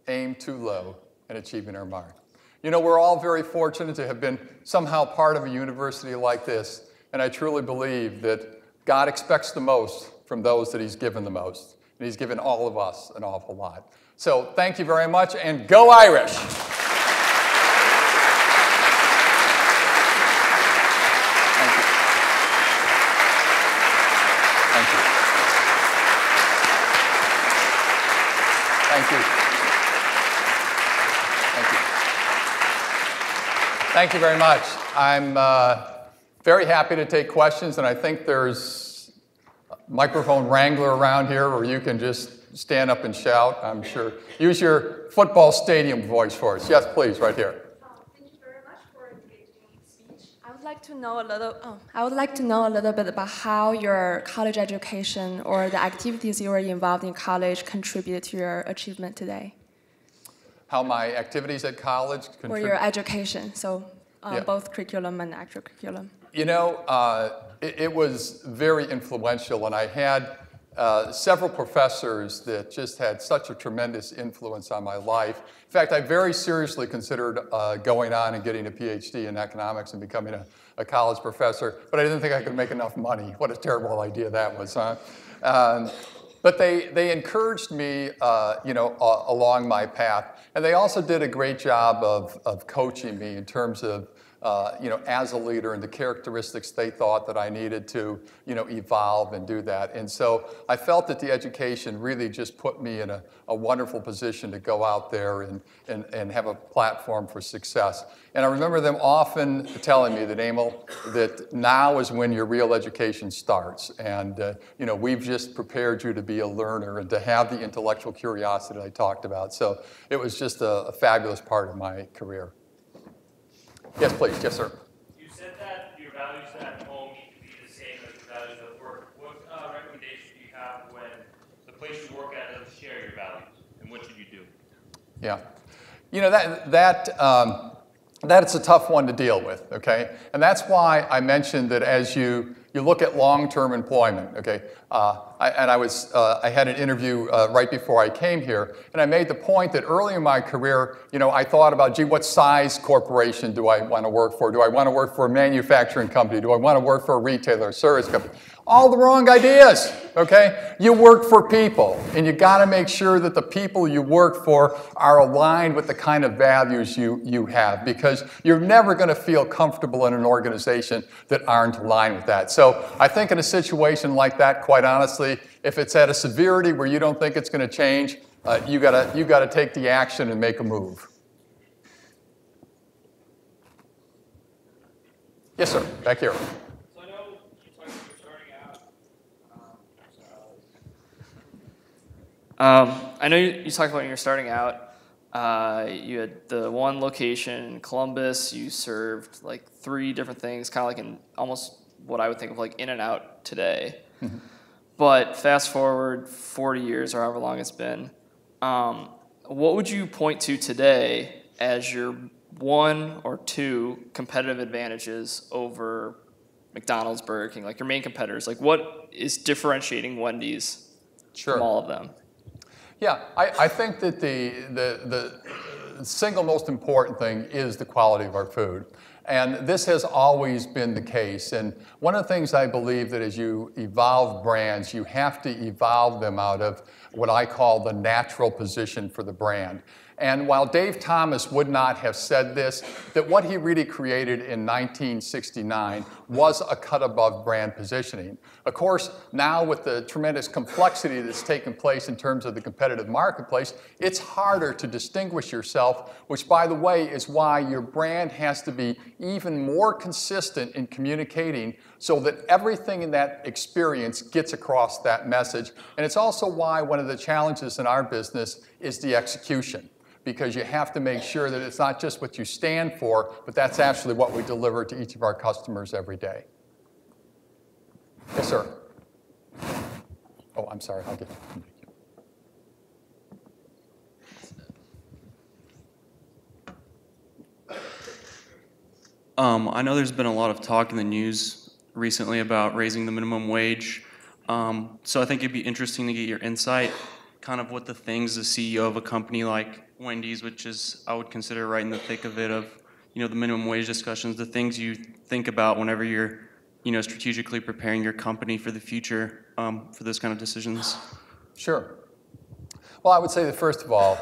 aim too low and achieving our mark. We're all very fortunate to have been somehow part of a university like this, and I truly believe that God expects the most from those that He's given the most, and He's given all of us an awful lot. So thank you very much, and go Irish! Thank you. Thank you. Thank you very much. I'm very happy to take questions, and I think there's a microphone wrangler around here where you can just stand up and shout, I'm sure. Use your football stadium voice for us. Yes, please, right here. Thank you very much for the engaging speech. I would like to know a little bit about how your college education or the activities you were involved in college contributed to your achievement today. How my activities at college contribute? Or your education, so both curriculum and extracurriculum. It was very influential, and I had several professors that just had such a tremendous influence on my life. In fact, I very seriously considered going on and getting a PhD in economics and becoming a college professor, but I didn't think I could make enough money. What a terrible idea that was, huh? But they encouraged me, along my path, and they also did a great job of coaching me in terms of as a leader and the characteristics they thought that I needed to, evolve and do that. And so I felt that the education really just put me in a wonderful position to go out there and have a platform for success. And I remember them often telling me that, Emil, that now is when your real education starts. And, we've just prepared you to be a learner and to have the intellectual curiosity that I talked about. So it was just a fabulous part of my career. Yes, please. Yes, sir. You said that your values at home need to be the same as your values at work. What recommendation do you have when the place you work at doesn't share your values, and what should you do? Yeah. That's a tough one to deal with, okay? And that's why I mentioned that as you look at long-term employment, okay? I had an interview right before I came here, and I made the point that early in my career, I thought about, gee, what size corporation do I want to work for? Do I want to work for a manufacturing company? Do I want to work for a retailer or service company? All the wrong ideas, okay? You work for people, and you got to make sure that the people you work for are aligned with the kind of values you have, because you're never going to feel comfortable in an organization that aren't aligned with that. So I think in a situation like that, quite honestly, if it's at a severity where you don't think it's going to change, you gotta take the action and make a move. Yes, sir. Back here. So I know you talked about starting out. I know you talked about when you're starting out. You had the one location in Columbus. You served like 3 different things, kind of like in almost what I would think of like In and Out today. Mm-hmm. But fast forward 40 years or however long it's been, what would you point to today as your 1 or 2 competitive advantages over McDonald's, Burger King, like your main competitors? Like what is differentiating Wendy's from all of them? Yeah, I think that the single most important thing is the quality of our food. And this has always been the case. And one of the things I believe that as you evolve brands, you have to evolve them out of what I call the natural position for the brand. And while Dave Thomas would not have said this, that what he really created in 1969 was a cut above brand positioning. Of course, now with the tremendous complexity that's taken place in terms of the competitive marketplace, it's harder to distinguish yourself, which by the way is why your brand has to be even more consistent in communicating so that everything in that experience gets across that message. And it's also why one of the challenges in our business is the execution, because you have to make sure that it's not just what you stand for, but that's actually what we deliver to each of our customers every day. Yes, sir. Oh, I'm sorry. I'll get you. I know there's been a lot of talk in the news recently about raising the minimum wage. So I think it'd be interesting to get your insight, kind of what the things the CEO of a company like Wendy's, which is I would consider right in the thick of it of, the minimum wage discussions, the things you think about whenever you're, strategically preparing your company for the future for those kind of decisions. Sure. Well, I would say that first of all,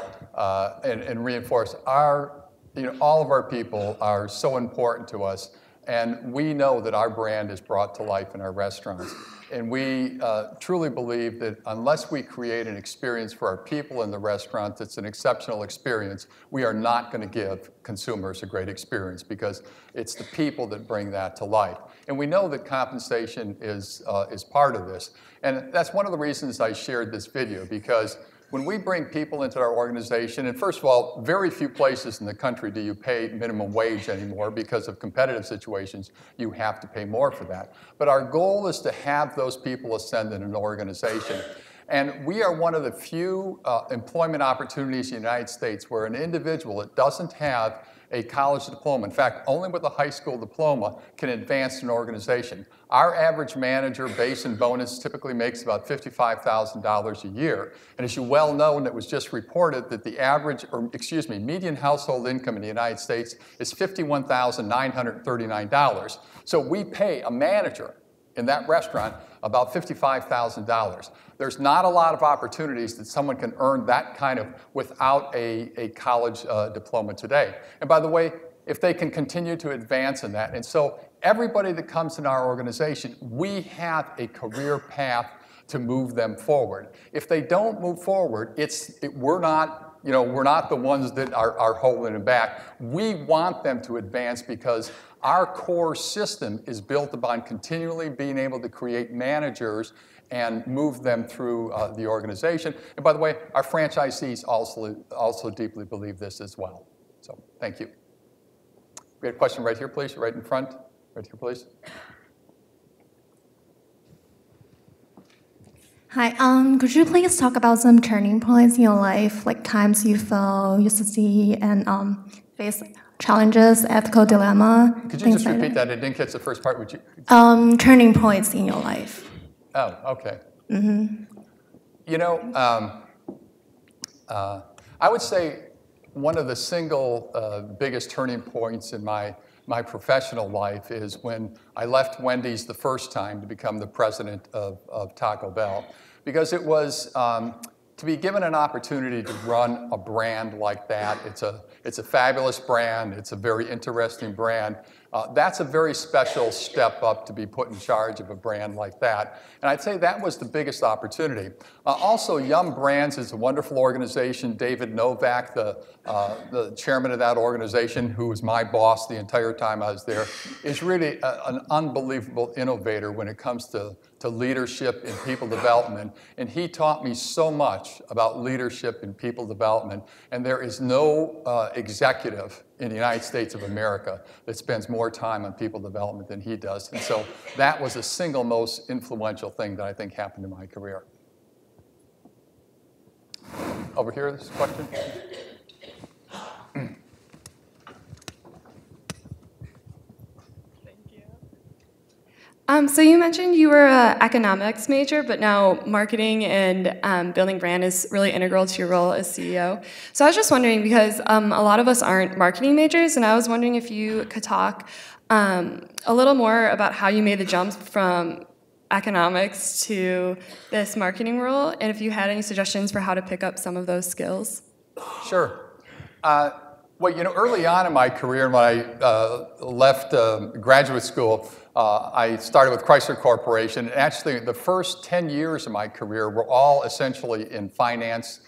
and reinforce all of our people are so important to us, and we know that our brand is brought to life in our restaurants. And we truly believe that unless we create an experience for our people in the restaurant that's an exceptional experience, we are not going to give consumers a great experience because it's the people that bring that to life. And we know that compensation is part of this. And that's one of the reasons I shared this video, because when we bring people into our organization, and first of all, very few places in the country do you pay minimum wage anymore because of competitive situations. You have to pay more for that. But our goal is to have those people ascend in an organization. And we are one of the few employment opportunities in the United States where an individual that doesn't have a college diploma, in fact, only with a high school diploma, can advance an organization. Our average manager, base and bonus, typically makes about $55,000 a year. And as you well know, and it was just reported that the median household income in the United States is $51,939. So we pay a manager in that restaurant about $55,000. There's not a lot of opportunities that someone can earn that kind of without a college diploma today. And by the way, if they can continue to advance in that. And so everybody that comes in our organization, we have a career path to move them forward. If they don't move forward, we're not the ones that are holding them back. We want them to advance because our core system is built upon continually being able to create managers and move them through the organization. And by the way, our franchisees also deeply believe this as well. So thank you. We had a question right here, please, right in front. Right here, please. Hi, could you please talk about some turning points in your life, like times you fell, you succeed, and face challenges, ethical dilemma? Could you just repeat that? I didn't catch the first part. Would you? Turning points in your life. Oh, okay. Mm-hmm. I would say one of the single biggest turning points in my professional life is when I left Wendy's the first time to become the president of Taco Bell. Because it was to be given an opportunity to run a brand like that, it's a fabulous brand, it's a very interesting brand. That's a very special step up to be put in charge of a brand like that. And I'd say that was the biggest opportunity. Also, Yum Brands is a wonderful organization. David Novak, the chairman of that organization, who was my boss the entire time I was there, is really an unbelievable innovator when it comes to leadership and people development. And he taught me so much about leadership and people development. And there is no executive in the United States of America that spends more time on people development than he does. And so that was the single most influential thing that I think happened in my career. Over here, this question. So you mentioned you were an economics major, but now marketing and building brand is really integral to your role as CEO. So I was just wondering, because a lot of us aren't marketing majors, and I was wondering if you could talk a little more about how you made the jump from economics to this marketing role, and if you had any suggestions for how to pick up some of those skills. Sure. Well, you know, early on in my career, when I left graduate school, I started with Chrysler Corporation. And actually, the first 10 years of my career were all essentially in finance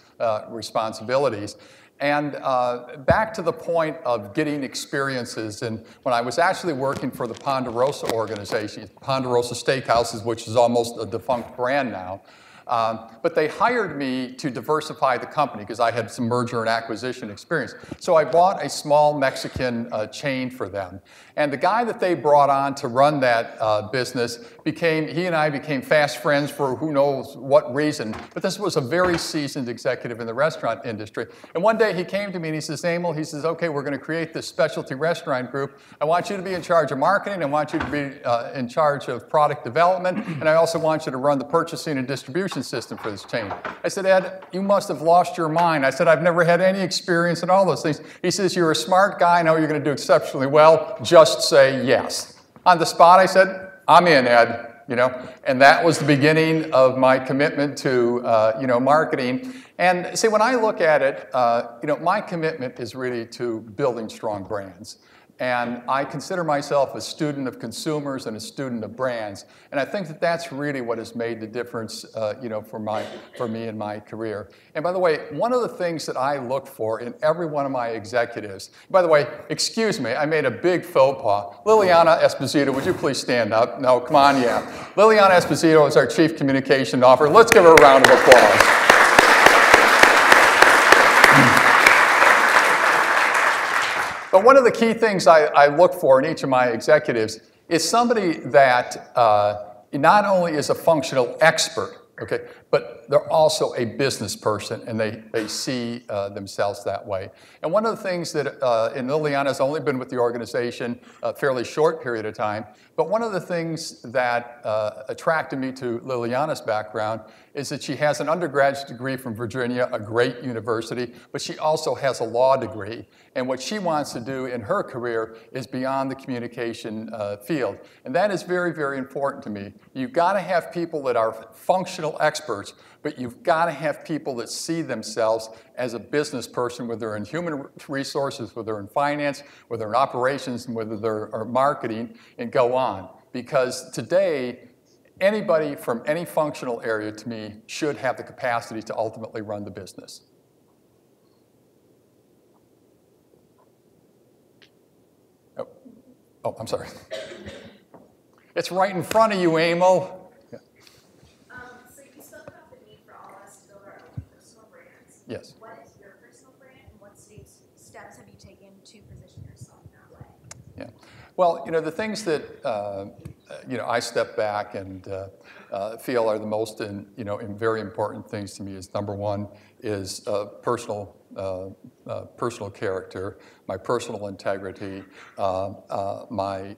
responsibilities. And back to the point of getting experiences, and when I was actually working for the Ponderosa organization, Ponderosa Steakhouses, which is almost a defunct brand now, but they hired me to diversify the company because I had some merger and acquisition experience. So I bought a small Mexican chain for them. And the guy that they brought on to run that business he and I became fast friends for who knows what reason. But this was a very seasoned executive in the restaurant industry. And one day he came to me and he says, Emil, he says, okay, we're going to create this specialty restaurant group. I want you to be in charge of marketing. I want you to be in charge of product development. And I also want you to run the purchasing and distribution system for this chain. I said, Ed, you must have lost your mind. I said, I've never had any experience in all those things. He says, you're a smart guy. I know you're going to do exceptionally well. Just say yes. On the spot, I said, I'm in, Ed. You know, and that was the beginning of my commitment to, marketing. And see, when I look at it, my commitment is really to building strong brands. And I consider myself a student of consumers and a student of brands. And I think that that's really what has made the difference, for me in my career. And by the way, one of the things that I look for in every one of my executives, by the way, excuse me, I made a big faux pas. Liliana Esposito, would you please stand up? No, come on, yeah. Liliana Esposito is our Chief Communication Officer. Let's give her a round of applause. But one of the key things I look for in each of my executives is somebody that not only is a functional expert, okay, but they're also a business person, and they see themselves that way. And one of the things that, and Liliana's only been with the organization a fairly short period of time, but one of the things that attracted me to Liliana's background is that she has an undergraduate degree from Virginia, a great university, but she also has a law degree. And what she wants to do in her career is beyond the communication field. And that is very, very important to me. You've got to have people that are functional experts, but you've got to have people that see themselves as a business person, whether they're in human resources, whether they're in finance, whether they're in operations, and whether they're marketing, and go on. Because today, anybody from any functional area, to me, should have the capacity to ultimately run the business. Oh, I'm sorry. It's right in front of you, Emil. Yeah. So you spoke about the need for all of us to build our own personal brands. Yes. What is your personal brand, and what steps have you taken to position yourself in that way? Yeah. Well, the things that I step back and feel are the most very important things to me is, number one is personal character, my personal integrity, my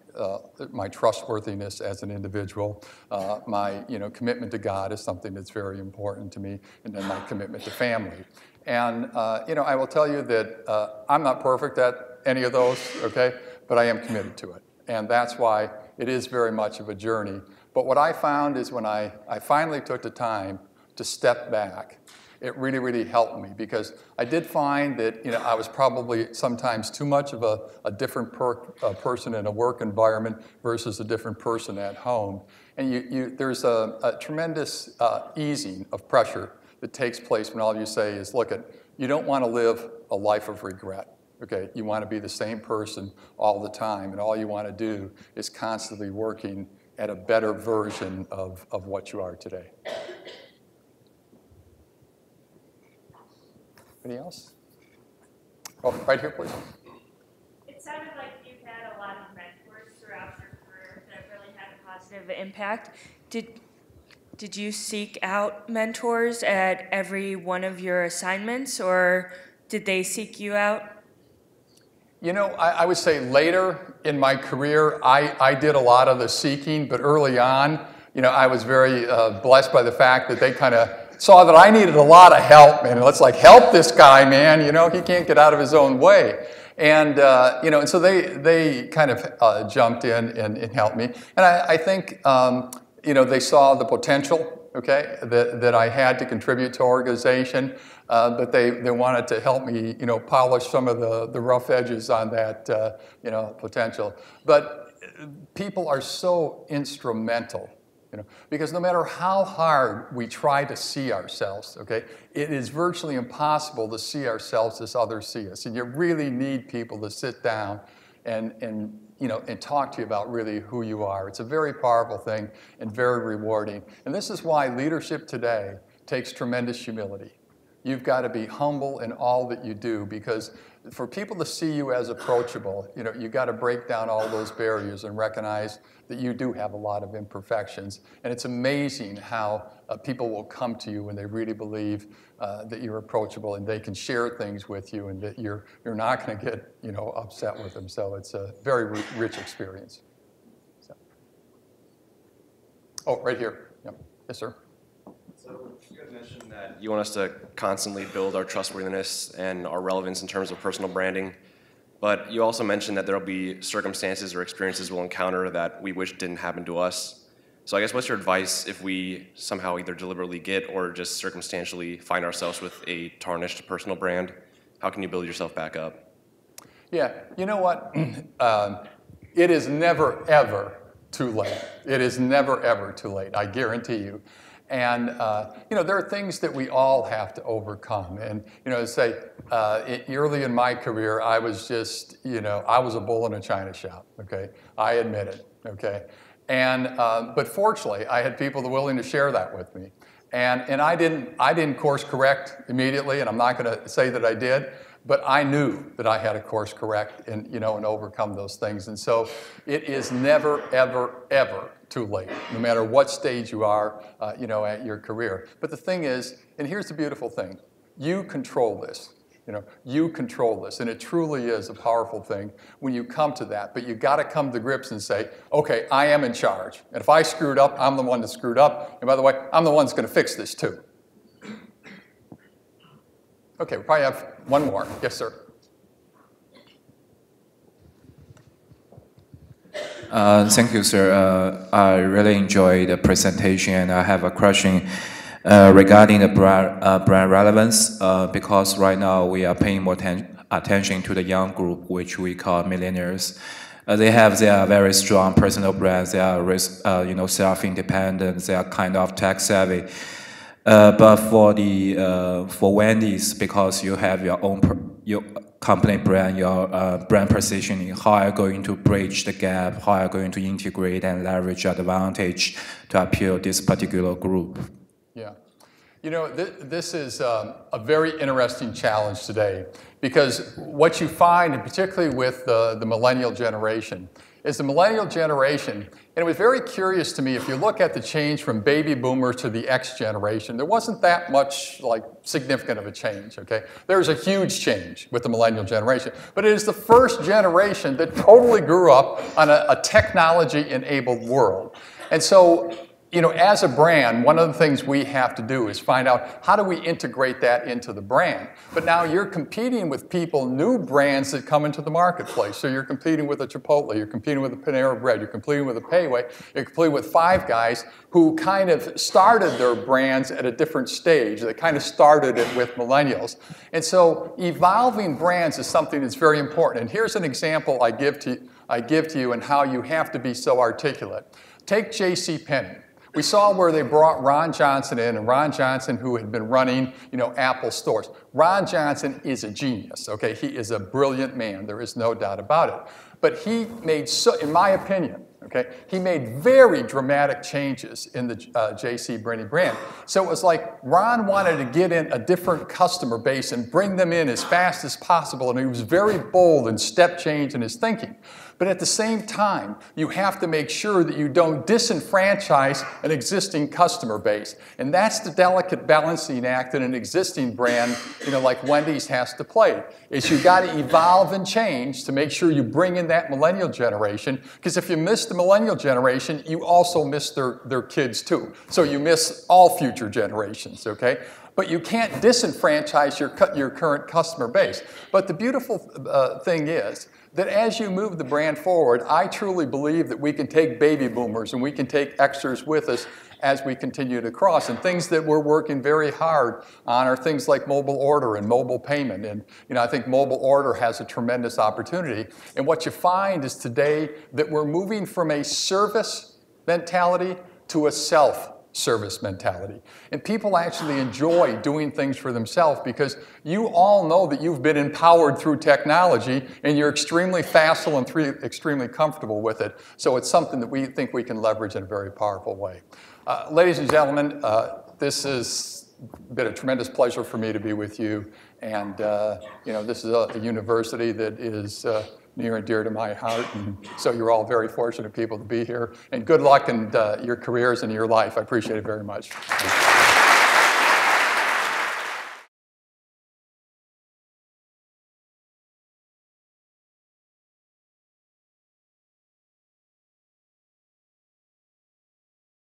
trustworthiness as an individual, my commitment to God is something that's very important to me, and then my commitment to family. And I will tell you that I'm not perfect at any of those, okay, but I am committed to it, and that's why it is very much of a journey. But what I found is when I finally took the time to step back it really, really helped me because I did find that I was probably sometimes too much of a different person in a work environment versus a different person at home. And there's a tremendous easing of pressure that takes place when all you say is, look, you don't want to live a life of regret. Okay, you want to be the same person all the time, and all you want to do is constantly working at a better version of what you are today. Anybody else? Oh, right here, please. It sounded like you've had a lot of mentors throughout your career that have really had a positive impact. Did you seek out mentors at every one of your assignments, or did they seek you out? I would say later in my career, I did a lot of the seeking, but early on, I was very blessed by the fact that they kind of saw that I needed a lot of help, man. Let's help this guy, man. He can't get out of his own way. And, and so they kind of jumped in and helped me. And I think, they saw the potential, okay, that I had to contribute to organization. But they wanted to help me, polish some of the rough edges on that, potential. But people are so instrumental, because no matter how hard we try to see ourselves, okay, it is virtually impossible to see ourselves as others see us. And you really need people to sit down and talk to you about really who you are. It's a very powerful thing and very rewarding. And this is why leadership today takes tremendous humility. You've got to be humble in all that you do, because for people to see you as approachable, you've got to break down all those barriers and recognize that you do have a lot of imperfections. And it's amazing how people will come to you when they really believe that you're approachable and they can share things with you and that you're not going to get upset with them. So it's a very rich experience. So. Oh, right here. Yeah. Yes, sir. So you guys mentioned that you want us to constantly build our trustworthiness and our relevance in terms of personal branding, but you also mentioned that there will be circumstances or experiences we'll encounter that we wish didn't happen to us. So I guess what's your advice if we somehow either deliberately get or just circumstantially find ourselves with a tarnished personal brand? How can you build yourself back up? Yeah, you know what? It is never, ever too late. It is never, ever too late, I guarantee you. And, there are things that we all have to overcome. And, early in my career, I was just, I was a bull in a china shop, okay? I admit it, okay? And, but fortunately, I had people that were willing to share that with me. And I didn't course correct immediately, and I'm not going to say that I did, but I knew that I had to course correct and, and overcome those things. And so it is never, ever, ever too late, no matter what stage you are, at your career. But the thing is, and here's the beautiful thing, you control this. You control this, and it truly is a powerful thing when you come to that. But you got to come to grips and say, okay, I am in charge. And if I screwed up, I'm the one that screwed up. And by the way, I'm the one that's going to fix this too. Okay, we probably have one more. Yes, sir. Thank you, sir. I really enjoyed the presentation, and I have a question regarding the brand relevance, because right now we are paying more attention to the young group, which we call millennials. They have their very strong personal brands. They are, self-independent. They are kind of tech-savvy. But for Wendy's, because you have your own your company brand, your brand positioning, how are you going to bridge the gap? How are you going to integrate and leverage advantage to appeal this particular group? Yeah. This is a very interesting challenge today, because what you find, and particularly with the millennial generation, is the millennial generation, and it was very curious to me, if you look at the change from baby boomers to the X generation, there wasn't that much significant of a change, okay? There's a huge change with the millennial generation, but it is the first generation that totally grew up on a technology-enabled world. And so as a brand, one of the things we have to do is find out how do we integrate that into the brand. But now you're competing with people, new brands that come into the marketplace. So you're competing with a Chipotle, you're competing with a Panera Bread, you're competing with a Payway, you're competing with Five Guys who kind of started their brands at a different stage. They kind of started it with millennials. And so evolving brands is something that's very important. And here's an example I give to you and how you have to be so articulate. Take JCPenney. We saw where they brought Ron Johnson in, and Ron Johnson, who had been running, Apple stores. Ron Johnson is a genius, okay? He is a brilliant man. There is no doubt about it. But he made, in my opinion, okay, he made very dramatic changes in the JCPenney brand. So it was like Ron wanted to get in a different customer base and bring them in as fast as possible, and he was very bold and step change in his thinking. But at the same time, you have to make sure that you don't disenfranchise an existing customer base. And that's the delicate balancing act that an existing brand, like Wendy's has to play. Is you got to evolve and change to make sure you bring in that millennial generation. Because if you miss the millennial generation, you also miss their kids too. So you miss all future generations, okay? But you can't disenfranchise your current customer base. But the beautiful thing is that as you move the brand forward, I truly believe that we can take baby boomers and we can take Xers with us as we continue to cross. And things that we're working very hard on are things like mobile order and mobile payment. And I think mobile order has a tremendous opportunity. And what you find is today that we're moving from a service mentality to a self-service mentality. And people actually enjoy doing things for themselves because you all know that you've been empowered through technology and you're extremely facile and extremely comfortable with it. So it's something that we think we can leverage in a very powerful way. Ladies and gentlemen, this has been a tremendous pleasure for me to be with you. And this is a university that is near and dear to my heart. And so you're all very fortunate people to be here. And good luck in your careers and your life. I appreciate it very much.